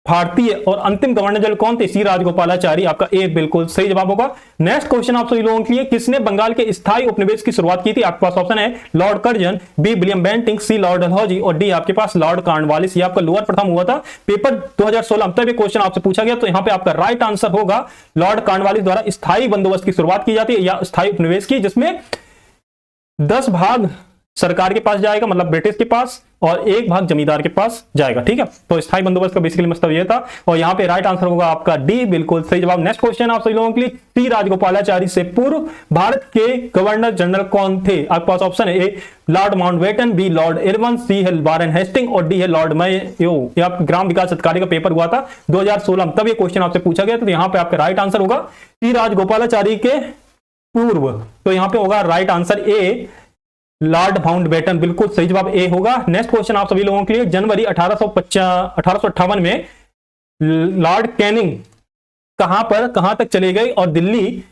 भारतीय और अंतिम गवर्नर जनरल कौन थे? सी राजगोपालाचारी। आपका ए बिल्कुल सही जवाब होगा। नेक्स्ट क्वेश्चन आप सभी लोगों के लिए, किसने बंगाल के स्थायी उपनिवेश की शुरुआत की थी? आपके पास ऑप्शन है Lord Curzon, B William Bentinck, C Lord Dalhousie और डी आपके पास लॉर्ड कॉर्नवालिस। ये आपका लोअर प्रथम हुआ था पेपर 2016, तब ये क्वेश्चन आपसे पूछा गया। तो यहाँ पे आपका राइट आंसर होगा लॉर्ड कॉर्नवालिस द्वारा स्थायी बंदोबस्त की शुरुआत की जाती है या स्थायी उपनिवेश की, जिसमें 10 भाग सरकार के पास जाएगा, मतलब ब्रिटिश के पास, और 1 भाग जमींदार के पास जाएगा। ठीक है, तो स्थायी बंदोबस्त का बेसिकली मतलब ये था, और यहाँ पे राइट आंसर होगा आपका डी, बिल्कुल सही जवाब। नेक्स्ट क्वेश्चन आप सभी लोगों के लिए, सी राजगोपालाचारी से पूर्व भारत के गवर्नर जनरल कौन थे? आपके पास ऑप्शन है A Lord Mountbatten, B Lord Irwin, C है वारेन हेस्टिंग और डी है लॉर्ड मेयो। ये आप ग्राम विकास अधिकारी का पेपर हुआ था 2016 में, तब ये क्वेश्चन आपसे पूछा गया, तो यहाँ पे आपका राइट आंसर होगा सी राजगोपालाचारी के पूर्व, तो यहाँ पे होगा right answer A Lord Mountbatten, बिल्कुल सही जवाब ए होगा। नेक्स्ट क्वेश्चन आप सभी लोगों के लिए, जनवरी 1858 में लॉर्ड कैनिंग कहां तक चले गए और दिल्ली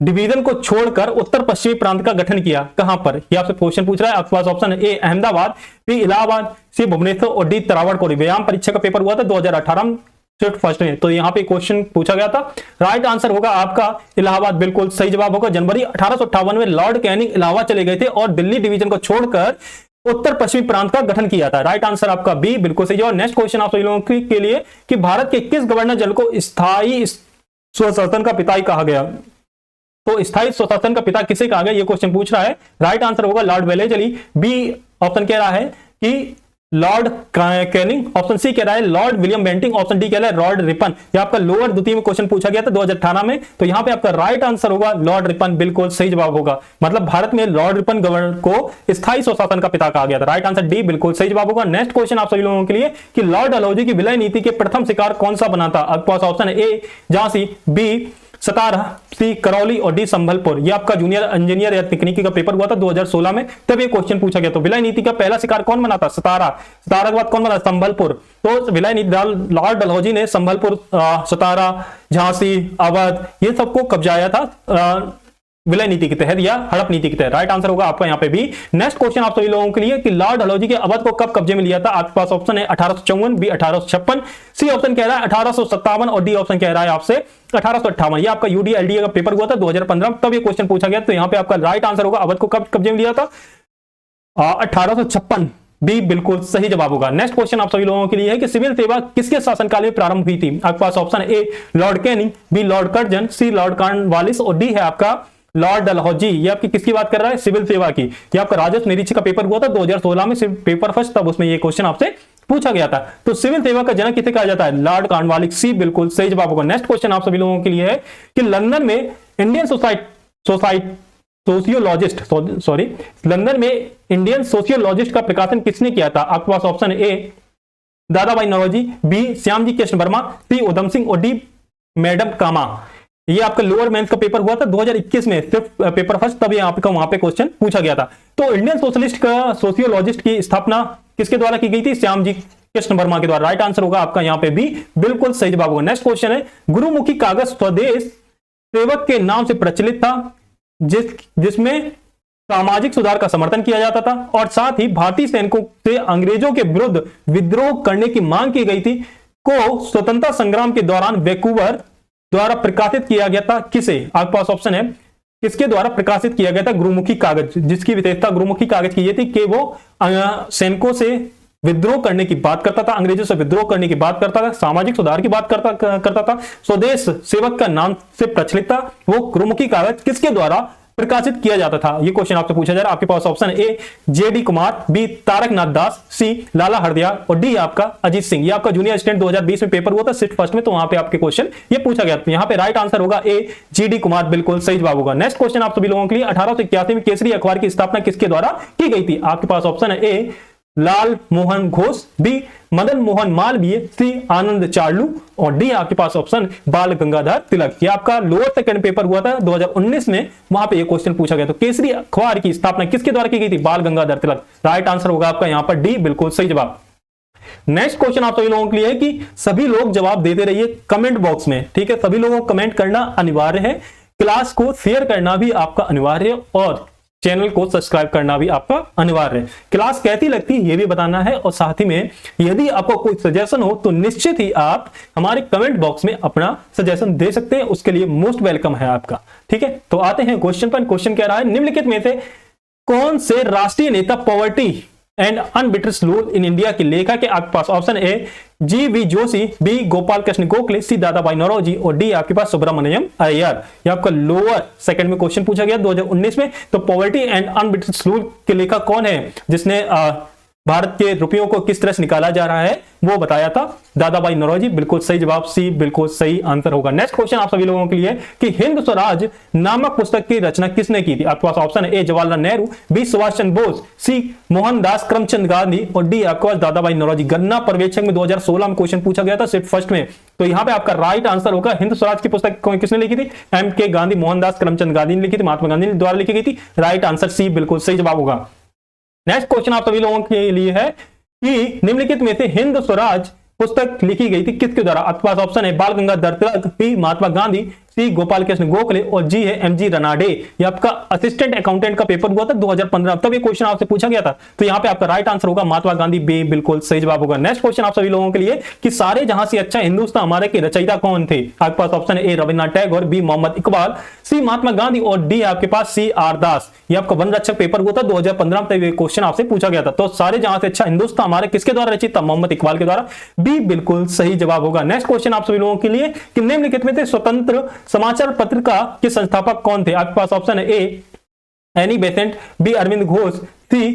डिवीजन को छोड़कर उत्तर पश्चिमी प्रांत का गठन किया? कहां पर? ये आपसे क्वेश्चन पूछ रहा है। आपके पास ऑप्शन है ए अहमदाबाद, बी इलाहाबाद, सी भुवनेश्वर और डी तरावड़कोट। व्यायाम परीक्षा का पेपर हुआ था 2018 में, शिफ्ट फर्स्ट में, तो यहाँ पे क्वेश्चन पूछा गया था। राइट आंसर होगा आपका इलाहाबाद, बिल्कुल सही जवाब होगा। जनवरी 1858 में लॉर्ड कैनिंग इलाहाबाद चले गए थे और दिल्ली डिवीजन को छोड़कर उत्तर पश्चिमी प्रांत का गठन किया था। राइट आंसर आपका बी, बिल्कुल सही जवाब। नेक्स्ट क्वेश्चन आप सभी लोगों के लिए कि भारत के किस गवर्नर जनरल को स्थायी स्वशासन का पिता कहा गया? तो स्थायी स्वशासन का पिता किसे कहा गया, ये क्वेश्चन पूछ रहा है। राइट आंसर होगा लॉर्ड वेलेस्ली, बी ऑप्शन कह रहा है कि लॉर्ड कैनिंग, ऑप्शन सी कह रहा है Lord William Bentinck, option D कह रहा है लॉर्ड रिपन। ये आपका लोअर द्वितीय में क्वेश्चन पूछा गया था 2018 में, तो यहाँ पे आपका राइट आंसर होगा लॉर्ड रिपन, बिल्कुल सही जवाब होगा। मतलब भारत में लॉर्ड रिपन गवर्नर को स्थायी स्वशासन का पिता कहा गया था। राइट आंसर डी, बिल्कुल सही जवाब होगा। नेक्स्ट क्वेश्चन आप सभी लोगों के लिए कि लॉर्ड डलहौजी की विलय नीति के प्रथम शिकार कौन सा बना था? आपके पास ऑप्शन है ए झांसी, बी सतारा, सी करौली और डी संभलपुर। ये आपका जूनियर इंजीनियर या तकनीकी का पेपर हुआ था 2016 में, तब ये क्वेश्चन पूछा गया। तो विलय नीति का पहला शिकार कौन बना था? सतारा। सतारा के बाद कौन बना? संभलपुर। तो विलय नीति लॉर्ड डलहौजी ने संभलपुर, सतारा, झांसी, अवध ये सबको कब्जाया था विलय नीति के तहत या हड़प नीति के तहत। राइट आंसर होगा आपका यहाँ पे भी। नेक्स्ट क्वेश्चन आप सभी लोगों के लिए कि लॉर्ड डलहौजी के अवध को कब कब्जे में लिया था? आपके पास ऑप्शन है 1854, बी 1856, सी ऑप्शन कह रहा है 1857 और डी ऑप्शन कह रहा है आपसे 1858। ये आपका यूडीएलडीए का पेपर हुआ था 2015, तब ये क्वेश्चन पूछा गया। तो यहाँ पे आपका राइट आंसर होगा अवध को कब कब्जे में लिया था? 1856, बी बिल्कुल सही जवाब होगा। नेक्स्ट क्वेश्चन आप सभी लोगों के लिए है कि सिविल सेवा किसके शासनकाल में प्रारंभ हुई थी? आपके पास ऑप्शन है A Lord Canning, B Lord Curzon, C Lord Cornwallis और डी है आपका लॉर्ड डलहौजी। ये आपकी किसकी बात कर रहा है? सिविल सेवा की। ये आपका राजस्व निरीक्षक का पेपर हुआ था 2016 में, पेपर फर्स्ट, तब उसमें ये क्वेश्चन आपसे पूछा गया था। तो सिविल सेवा का जनक किसे कहा जाता है? लॉर्ड कॉर्नवालिस, सी बिल्कुल सही जवाब होगा। नेक्स्ट क्वेश्चन आप सभी लोगों के लिए है कि लंदन में इंडियन लंदन में इंडियन सोशियोलॉजिस्ट का प्रकाशन किसने किया था? आपके पास ऑप्शन है ए दादाभाई नौरोजी, बी श्यामजी कृष्ण वर्मा, सी उधम सिंह और डी मैडम कामा। ये आपका लोअर मेंस का पेपर हुआ था 2021 में, सिर्फ पेपर फर्स्ट, तब आपका वहां पे क्वेश्चन पूछा गया था। तो इंडियन सोशियोलॉजिस्ट की स्थापना किसके द्वारा की गई थी? श्यामजी कृष्ण वर्मा के द्वारा। राइट आंसर होगा आपका यहाँ पे भी, बिल्कुल सही जवाब होगा। नेक्स्ट क्वेश्चन है गुरुमुखी कागज स्वदेश सेवक के नाम से प्रचलित था, जिसमें सामाजिक सुधार का समर्थन किया जाता था और साथ ही भारतीय सैनिकों से अंग्रेजों के विरुद्ध विद्रोह करने की मांग की गई थी, को स्वतंत्रता संग्राम के दौरान वैंकूवर द्वारा प्रकाशित किया गया था। किसे? आपके पास ऑप्शन है किसके द्वारा प्रकाशित किया गया था गुरुमुखी कागज, जिसकी विशेषता गुरुमुखी कागज की ये थी कि वो सैनिकों से विद्रोह करने की बात करता था, अंग्रेजों से विद्रोह करने की बात करता था, सामाजिक सुधार की बात करता था, स्वदेश सेवक का नाम से प्रचलित था। वो गुरुमुखी कागज किसके द्वारा प्रकाशित किया जाता था? ये क्वेश्चन आपसे पूछा जा रहा है। आपके पास option A JD Kumar, B Taraknath Das, C Lala Hardayal और डी आपका अजीत सिंह। ये आपका जूनियर असिस्टेंट 2020 में पेपर हुआ था सिर्फ फर्स्ट में, तो वहां पे आपके क्वेश्चन ये पूछा गया। तो यहाँ पे राइट आंसर होगा ए जीडी कुमार, बिल्कुल सही जवाब होगा। नेक्स्ट क्वेश्चन आप सभी लोगों के लिए 1881 में केसरी अखबार की स्थापना किसके द्वारा की गई थी? आपके पास ऑप्शन है ए लाल मोहन घोष, बी मदन मोहन मालवीय, सी आनंद चार्लू और डी आपके पास ऑप्शन बाल गंगाधर तिलक। ये आपका लोअर सेकंड पेपर हुआ था 2019 में, वहां पे ये क्वेश्चन पूछा गया। तो केसरी अखबार की स्थापना किसके द्वारा की गई थी? बाल गंगाधर तिलक। राइट आंसर होगा आपका यहाँ पर डी, बिल्कुल सही जवाब। नेक्स्ट क्वेश्चन आप सभी लोगों के लिए है कि सभी लोग जवाब देते रहिए कमेंट बॉक्स में, ठीक है? सभी लोगों को कमेंट करना अनिवार्य है, क्लास को शेयर करना भी आपका अनिवार्य है और चैनल को सब्सक्राइब करना भी आपका अनिवार्य है। क्लास कैसी लगती है ये भी बताना है और साथ ही में यदि आपको कोई सजेशन हो तो निश्चित ही आप हमारे कमेंट बॉक्स में अपना सजेशन दे सकते हैं, उसके लिए मोस्ट वेलकम है आपका, ठीक है? तो आते हैं क्वेश्चन पर। क्वेश्चन कह रहा है निम्नलिखित में से कौन से राष्ट्रीय नेता poverty and unBritish rule in India के लेखक है आपके पास option A GV. Joshi, B Gopal Krishna Gokhale, C Dadabhai Naoroji और डी आपके पास सुब्रमण्यम अय्यर। ये आपका लोअर सेकंड में क्वेश्चन पूछा गया 2019 में। तो पॉवर्टी एंड अनबिटर रूल के लेखक कौन है जिसने भारत के रुपयों को किस तरह से निकाला जा रहा है वो बताया था? दादाभाई नौरोजी। बिल्कुल सही जवाब सी बिल्कुल सही आंसर होगा। नेक्स्ट क्वेश्चन आप सभी लोगों के लिए कि हिंद स्वराज नामक पुस्तक की रचना किसने की थी? आपके पास option A Jawaharlal Nehru, B Subhash Chandra Bose, C Mohandas Karamchand Gandhi और डी आपके पास दादाभाई नौरोजी। गन्ना पर्यवेक्षक में 2016 में क्वेश्चन पूछा गया था सिर्फ फर्स्ट में। तो यहां पे आपका राइट आंसर होगा हिंद स्वराज की पुस्तक किसने लिखी थी? एम के गांधी, मोहनदास करमचंद गांधी ने लिखी थी, महात्मा गांधी द्वारा लिखी गई थी। राइट आंसर सी बिल्कुल सही जवाब होगा। नेक्स्ट क्वेश्चन आप सभी लोगों के लिए है कि निम्नलिखित में से हिंद स्वराज पुस्तक लिखी गई थी किसके द्वारा? आपके पास ऑप्शन है बाल गंगाधर तिलक, बी महात्मा गांधी, सी गोपाल कृष्ण गोखले और जी है एमजी रनाडे। ये आपका असिस्टेंट अकाउंटेंट का पेपर हुआ था 2015, तब ये क्वेश्चन आपसे पूछा गया था। तो यहाँ पे आपका राइट आंसर होगा महात्मा गांधी, बी बिल्कुल सही जवाब होगा। नेक्स्ट क्वेश्चन आप सभी लोगों के लिए कि सारे जहां से अच्छा हिंदुस्तान हमारे के रचयिता कौन थे? आपके पास ऑप्शन है ए रविन्द्रनाथ टैगोर, बी मोहम्मद इकबाल, सी महात्मा गांधी और डी आपके पास सी आर दास। ये आपका वन रक्षक पेपर हुआ था 2015 में, तब ये क्वेश्चन आपसे पूछा गया था। तो सारे जहां से अच्छा हिंदुस्तान हमारे किसके द्वारा रचित था? मोहम्मद इकबाल के द्वारा। बी बिल्कुल सही जवाब होगा। नेक्स्ट क्वेश्चन आप सभी लोगों के लिए कि निम्नलिखित में से स्वतंत्र समाचार पत्र के संस्थापक कौन थे? आपके पास ऑप्शन है A Annie Besant, B Aurobindo Ghosh, C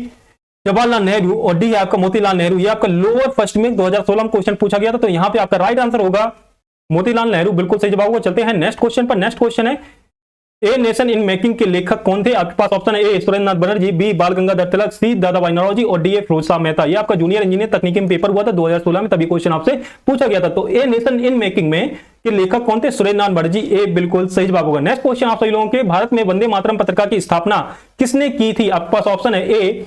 Jawaharlal Nehru और डी आपका मोतीलाल नेहरू। ये आपका लोअर फर्स्ट में 2016 में क्वेश्चन पूछा गया था। तो यहां पे आपका राइट आंसर होगा मोतीलाल नेहरू, बिल्कुल सही जवाब होगा। चलते हैं नेक्स्ट क्वेश्चन पर। नेक्स्ट क्वेश्चन है ए नेशन इन मेकिंग के लेखक कौन थे? आपके पास ऑप्शन है ए सुरेंद्रनाथ बनर्जी, बी बाल गंगाधर तिलक, सी दादाभाई नौरोजी और डी फिरोज शाह मेहता। ये आपका जूनियर इंजीनियर तकनीकी में पेपर हुआ था 2016 में, तभी क्वेश्चन आपसे पूछा गया था। तो ए नेशन इन मेकिंग में के लेखक कौन थे? सुरेंद्रनाथ बनर्जी। ए बिल्कुल सही जवाब होगा। नेक्स्ट क्वेश्चन आप सभी लोगों के भारत में वंदे मातरम पत्रिका की स्थापना किसने की थी? आपके पास ऑप्शन है ए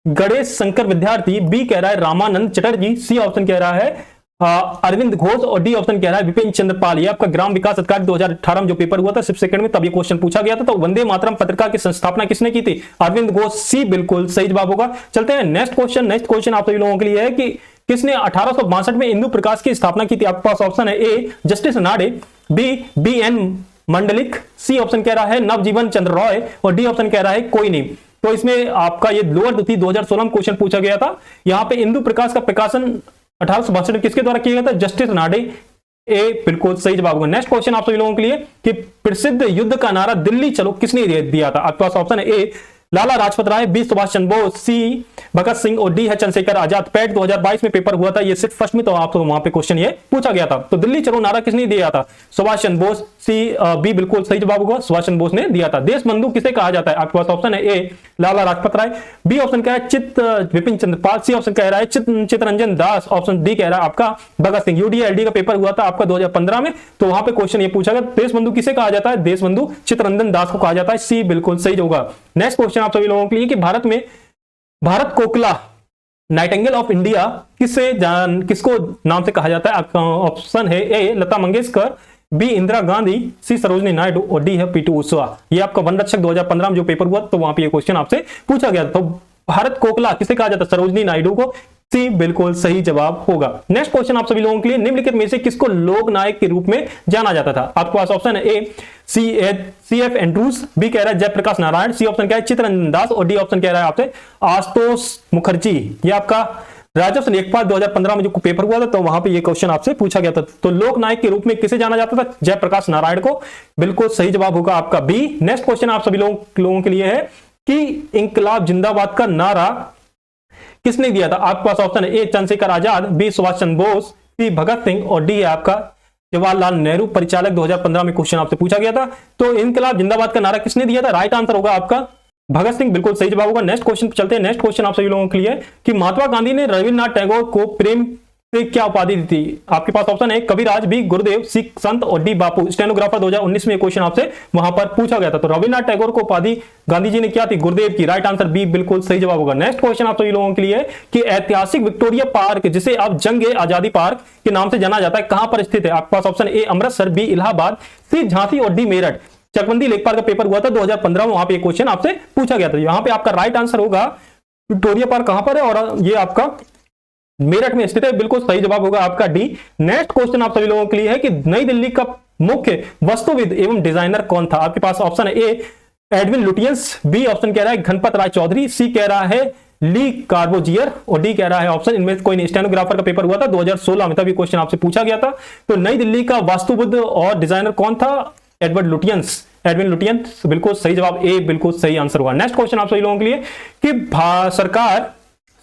गणेश शंकर विद्यार्थी, बी कह रहा है रामानंद चटर्जी, सी ऑप्शन कह रहा है अरविंद घोष और डी ऑप्शन कह रहा है विपिन चंद्र पाल। ये आपका ग्राम विकास अधिकारी 2018 में जो पेपर हुआ था सिर्फ सेकंड में, तब ये क्वेश्चन पूछा गया था। तो वंदे मातरम पत्रिका की संस्थापना किसने की थी? अरविंद घोष। सी बिल्कुल सही जवाब होगा। चलते हैं नेक्स्ट क्वेश्चन। नेक्स्ट क्वेश्चन आप सभी लोगों के लिए है कि किसने 1862 में इंदु प्रकाश की स्थापना की थी? आपके पास ऑप्शन है A justice Nade, B B N Mandlik, C option कह रहा है नवजीवन चंद्र रॉय और डी ऑप्शन कह रहा है कोई नहीं। तो इसमें आपका ये लोअर थी 2016 में क्वेश्चन पूछा गया था। यहां पे इंदु प्रकाश का प्रकाशन 1862 में किसके द्वारा किया गया था? जस्टिस नाडे। ए बिल्कुल सही जवाब होगा। नेक्स्ट क्वेश्चन आप सभी लोगों के लिए कि प्रसिद्ध युद्ध का नारा दिल्ली चलो किसने दिया था? आपके पास ऑप्शन है ए लाला राजपत राय, बी सुभाष चंद्र बोस, सी भगत सिंह और डी है चंद्रशेखर आजाद। पैट 2022 में पेपर हुआ था, ये सिर्फ फर्स्ट में, तो आपको वहां पे क्वेश्चन ये पूछा गया था। तो दिल्ली चलो नारा किसने दिया था? सुभाष चंद्र बोस। सी बी बिल्कुल सही जवाब होगा, सुभाष चंद्र बोस ने दिया था। देश बंधु किसे कहा जाता है? आपके पास ऑप्शन है ए लाला राजपत राय, बी ऑप्शन कह रहा है विपिन चंद्र पाल, सी ऑप्शन कह रहा है चित्तरंजन दास, ऑप्शन डी कह रहा है आपका भगत सिंह। यूडीएलडी का पेपर हुआ था आपका 2015 में, तो वहां पे क्वेश्चन ये पूछा गया देश बंधु किसे कहा जाता है? देश बंधु चित्तरंजन दास को कहा जाता है। सी बिल्कुल सही होगा। नेक्स्ट क्वेश्चन आप सभी लोगों के लिए कि भारत में भारत कोकिला नाइटिंगेल ऑफ इंडिया किसको नाम से कहा जाता है? आपका ऑप्शन है ए लता मंगेशकर, बी इंदिरा गांधी, सी सरोजनी नायडू और डी है पीटी उषा। ये आपका वन रक्षक 2015 में जो पेपर हुआ तो वहां पे ये क्वेश्चन आपसे पूछा गया। तो भारत कोकिला किसे कहा जाता है? सरोजनी नायडू को। सी बिल्कुल सही जवाब होगा। नेक्स्ट क्वेश्चन आप सभी लोगों के लिए निम्नलिखित में से किसको लोक नायक के रूप में जाना जाता था? आपके पास ऑप्शन है ए सी एफ एंड्रूज, बी कह रहा है जयप्रकाश नारायण, सी ऑप्शन कह रहा है चित्तरंजन दास और डी ऑप्शन कह रहा है आपसे आशुतोष मुखर्जी। ये आपका राजस्व लेखपाल 2015 में जो पेपर हुआ था तो वहां पे ये क्वेश्चन आपसे पूछा गया था। तो लोक नायक के रूप में किसे जाना जाता था? जयप्रकाश नारायण को। बिल्कुल सही जवाब होगा आपका बी। नेक्स्ट क्वेश्चन आप सभी लोगों के लिए है कि इंकलाब जिंदाबाद का नारा किसने दिया था? आपके पास ऑप्शन है ए चंद्रशेखर आजाद, बी सुभाष चंद्र बोस, सी भगत सिंह और डी है आपका जवाहरलाल नेहरू। परिचालक 2015 में क्वेश्चन आपसे पूछा गया था। तो इंकलाब जिंदाबाद का नारा किसने दिया था? राइट आंसर होगा आपका भगत सिंह। बिल्कुल सही जवाब होगा। नेक्स्ट क्वेश्चन चलते हैं। नेक्स्ट क्वेश्चन आप सभी लोगों के लिए कि महात्मा गांधी ने रविन्द्रनाथ टैगोर को प्रेम से क्या उपाधि दी थी? आपके पास ऑप्शन है कविराज, बी गुरुदेव, सी संत और डी बापू। स्टेनोग्राफर 2019 में क्वेश्चन आपसे वहां पर पूछा गया था। तो रविन्द्रनाथ टैगोर को उपाधि गांधी जी ने क्या थी? गुरुदेव की। राइट आंसर बी बिल्कुल सही जवाब होगा। नेक्स्ट क्वेश्चन आप सभी लोगों के लिए कि ऐतिहासिक विक्टोरिया पार्क जिसे अब जंग आजादी पार्क के नाम से जाना जाता है कहां पर स्थित है? आपके पास option A Amritsar, B Allahabad, C Jhansi और डी मेरठ। चकबंदी लेखपाल का पेपर हुआ था 2015 में, वहां पे क्वेश्चन आपसे पूछा गया था। यहां पे आपका राइट आंसर होगा विक्टोरिया पार्क कहां पर है और ये आपका मेरठ में स्थित है। बिल्कुल सही जवाब होगा आपका डी। नेक्स्ट क्वेश्चन आप सभी लोगों के लिए है कि नई दिल्ली का मुख्य वास्तुविद एवं डिजाइनर कौन था? आपके पास ऑप्शन है ए एडविन लुटियंस, बी ऑप्शन कह रहा है घनपत राय चौधरी, सी कह रहा है ली कार्बोजियर, और डी कह रहा है ऑप्शन इनमें से कोई नहीं। स्टेनोग्राफर का पेपर हुआ था 2016 में, तभी क्वेश्चन आपसे पूछा गया था। तो नई दिल्ली का वास्तुविद और डिजाइनर कौन था? एडवर्ड लुटियंस, एडविन लुटियंस, बिल्कुल सही जवाब ए बिल्कुल सही आंसर हुआ। नेक्स्ट क्वेश्चन आप सभी लोगों के लिए कि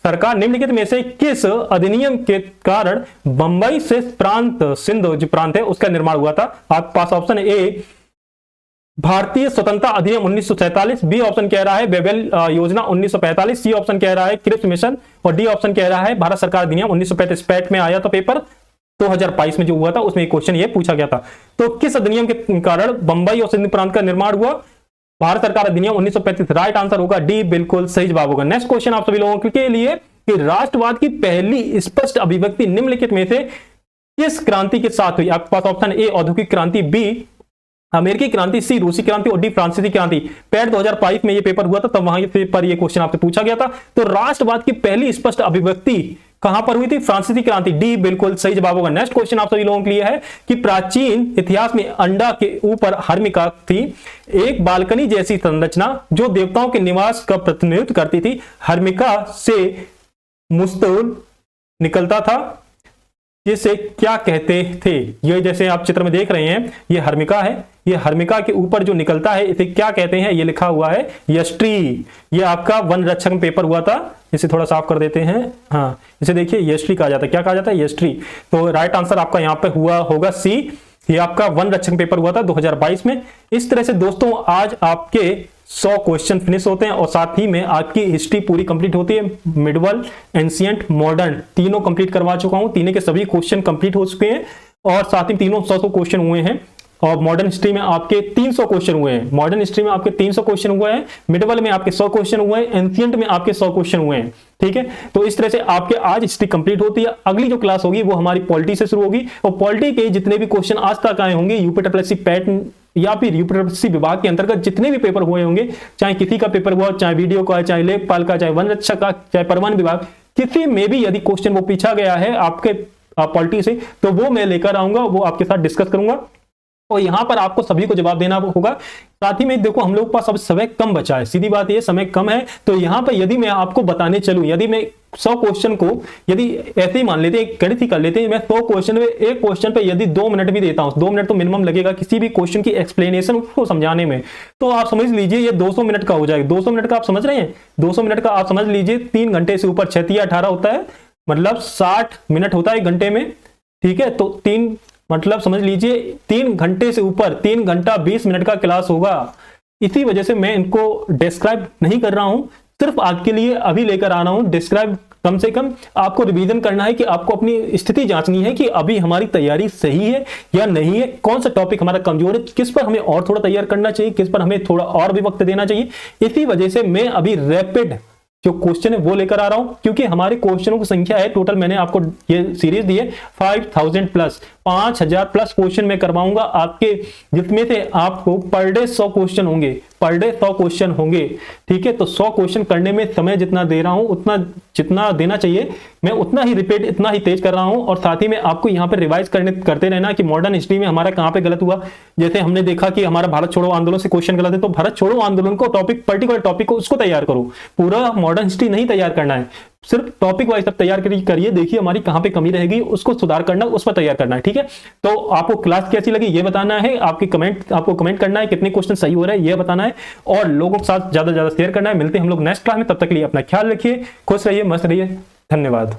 सरकार निम्नलिखित में से किस अधिनियम के कारण बंबई से प्रांत सिंध जो प्रांत है उसका निर्माण हुआ था? आपके पास ऑप्शन ए भारतीय स्वतंत्रता अधिनियम 1947, बी ऑप्शन कह रहा है बेबेल योजना 1945, सी ऑप्शन कह रहा है क्रिप्स मिशन, और डी ऑप्शन कह रहा है भारत सरकार अधिनियम 1935। पैट में आया था पेपर 2022 में जो हुआ था, उसमें क्वेश्चन ये पूछा गया था। तो किस अधिनियम के कारण बंबई और सिंध प्रांत का निर्माण हुआ? भारत सरकार अधिनियम 1935। राइट आंसर होगा डी, बिल्कुल सही जवाब होगा। नेक्स्ट क्वेश्चन आप सभी लोगों के लिए कि राष्ट्रवाद की पहली स्पष्ट अभिव्यक्ति निम्नलिखित में से किस क्रांति के साथ हुई? आपके पास ऑप्शन ए औद्योगिक क्रांति, बी अमेरिकी क्रांति, सी रूसी क्रांति, और डी फ्रांसीसी क्रांति। पैट 2022 में ये पेपर हुआ था, तब वहां पर ये क्वेश्चन आपसे पूछा गया था। तो राष्ट्रवाद की पहली स्पष्ट अभिव्यक्ति कहां पर हुई थी? फ्रांसीसी क्रांति, डी बिल्कुल सही जवाब होगा। नेक्स्ट क्वेश्चन आप सभी लोगों के लिए है कि प्राचीन इतिहास में अंडा के ऊपर हर्मिका थी, एक बालकनी जैसी संरचना जो देवताओं के निवास का प्रतिनिधित्व करती थी। हर्मिका से मुस्तूल निकलता था, जिसे क्या कहते थे? ये जैसे आप चित्र में देख रहे हैं, ये हर्मिका है, ये हर्मिका के ऊपर जो निकलता है इसे क्या कहते हैं? ये लिखा हुआ है यष्टि। ये आपका वन रक्षक में पेपर हुआ था, इसे थोड़ा साफ कर देते हैं। हाँ, इसे देखिए यष्टि कहा जाता है। क्या कहा जाता है? यष्टि। तो राइट आंसर आपका यहाँ पे हुआ होगा सी। ये आपका वन रक्षक पेपर हुआ था 2022 में। इस तरह से दोस्तों आज आपके 100 क्वेश्चन फिनिश होते हैं और साथ ही में आपकी हिस्ट्री पूरी कंप्लीट होती है। मिडवल, एंशिएंट, मॉडर्न तीनों कंप्लीट करवा चुका हूं। तीनों के सभी क्वेश्चन कंप्लीट हो चुके हैं और साथ ही तीनों 100 क्वेश्चन हुए हैं। और मॉडर्न हिस्ट्री में आपके 300 क्वेश्चन हुए हैं। मॉडर्न हिस्ट्री में आपके 300 क्वेश्चन हुए हैं, मिडवल में आपके 100 क्वेश्चन हुए हैं, एंशिएंट में आपके 100 क्वेश्चन हुए हैं। ठीक है, तो इस तरह से आपके आज हिस्ट्री कंप्लीट होती है। अगली जो क्लास होगी वो हमारी पॉलिटी से शुरू होगी और पॉलिटी के जितने भी क्वेश्चन आज तक आए होंगे यूपीएससी पैट या फिर यूपीएससी विभाग के अंतर्गत जितने भी पेपर हुए होंगे, चाहे किसी का पेपर हुआ, चाहे वीडियो का, चाहे लेखपाल का, चाहे वन रक्षक का, चाहे परिवहन विभाग, किसी में भी यदि क्वेश्चन वो पूछा गया है आपके पॉलिटी से, तो वो मैं लेकर आऊंगा, वो आपके साथ डिस्कस करूंगा और यहां पर आपको सभी को जवाब देना होगा। साथ ही में देखो हम लोग के पास अब समय कम बचा है, सीधी बात ये समय कम है। तो यहां पर यदि मैं आपको बताने चलूं, यदि मैं 100 क्वेश्चन को यदि ऐसे ही मान लेते हैं, गणित ही कर लेते हैं, मैं 100 क्वेश्चन में एक क्वेश्चन पे यदि 2 मिनट भी देता हूं, 2 मिनट तो मिनिमम लगेगा किसी भी क्वेश्चन की एक्सप्लेनेशन को समझाने में, तो आप समझ लीजिए ये 200 मिनट का हो जाएगा। 200 मिनट का आप समझ रहे हैं, 200 मिनट का आप समझ लीजिए 3 घंटे से ऊपर 6 18 होता है, मतलब 60 मिनट होता है 1 घंटे में। ठीक है, तो 3 मतलब समझ लीजिए 3 घंटे से ऊपर 3 घंटा 20 मिनट का क्लास होगा। इसी वजह से मैं इनको डिस्क्राइब नहीं कर रहा हूं, सिर्फ आपके लिए अभी लेकर आ रहा हूं डिस्क्राइब। कम से कम आपको रिवीजन करना है कि आपको अपनी स्थिति जांचनी है कि अभी हमारी तैयारी सही है या नहीं है, कौन सा टॉपिक हमारा कमजोर है, किस पर हमें और थोड़ा तैयार करना चाहिए, किस पर हमें थोड़ा और भी वक्त देना चाहिए। इसी वजह से मैं अभी रैपिड जो क्वेश्चन है वो लेकर आ रहा हूं, क्योंकि हमारे क्वेश्चनों की संख्या है टोटल, मैंने आपको ये सीरीज दी है 5000 प्लस 5000 प्लस क्वेश्चन मैं करवाऊंगा आपके, जिसमें से आपको पर डे 100 क्वेश्चन होंगे, पर डे 100 क्वेश्चन होंगे। ठीक है, तो 100 क्वेश्चन करने में समय जितना दे रहा हूं, उतना जितना देना चाहिए मैं उतना ही रिपीट, इतना ही तेज कर रहा हूं। और साथ ही में आपको यहाँ पे रिवाइज करते रहना कि मॉडर्न हिस्ट्री में हमारा कहाँ पे गलत हुआ। जैसे हमने देखा कि हमारा भारत छोड़ो आंदोलन से क्वेश्चन गलत है, तो भारत छोड़ो आंदोलन को टॉपिक, पर्टिकुलर टॉपिक को उसको तैयार करो, पूरा मॉडर्न हिस्ट्री नहीं तैयार करना है, सिर्फ टॉपिक वाइज सब तैयार करिए, देखिए हमारी कहां पे कमी रहेगी, उसको सुधार करना, उस पर तैयार करना है। ठीक है, तो आपको क्लास कैसी लगी ये बताना है, आपको कमेंट करना है, कितने क्वेश्चन सही हो रहे हैं ये बताना है और लोगों के साथ ज्यादा से ज्यादा शेयर करना है। मिलते हैं हम लोग नेक्स्ट क्लास में, तब तक के लिए अपना ख्याल रखिए, खुश रहिए, मस्त रहिए, धन्यवाद।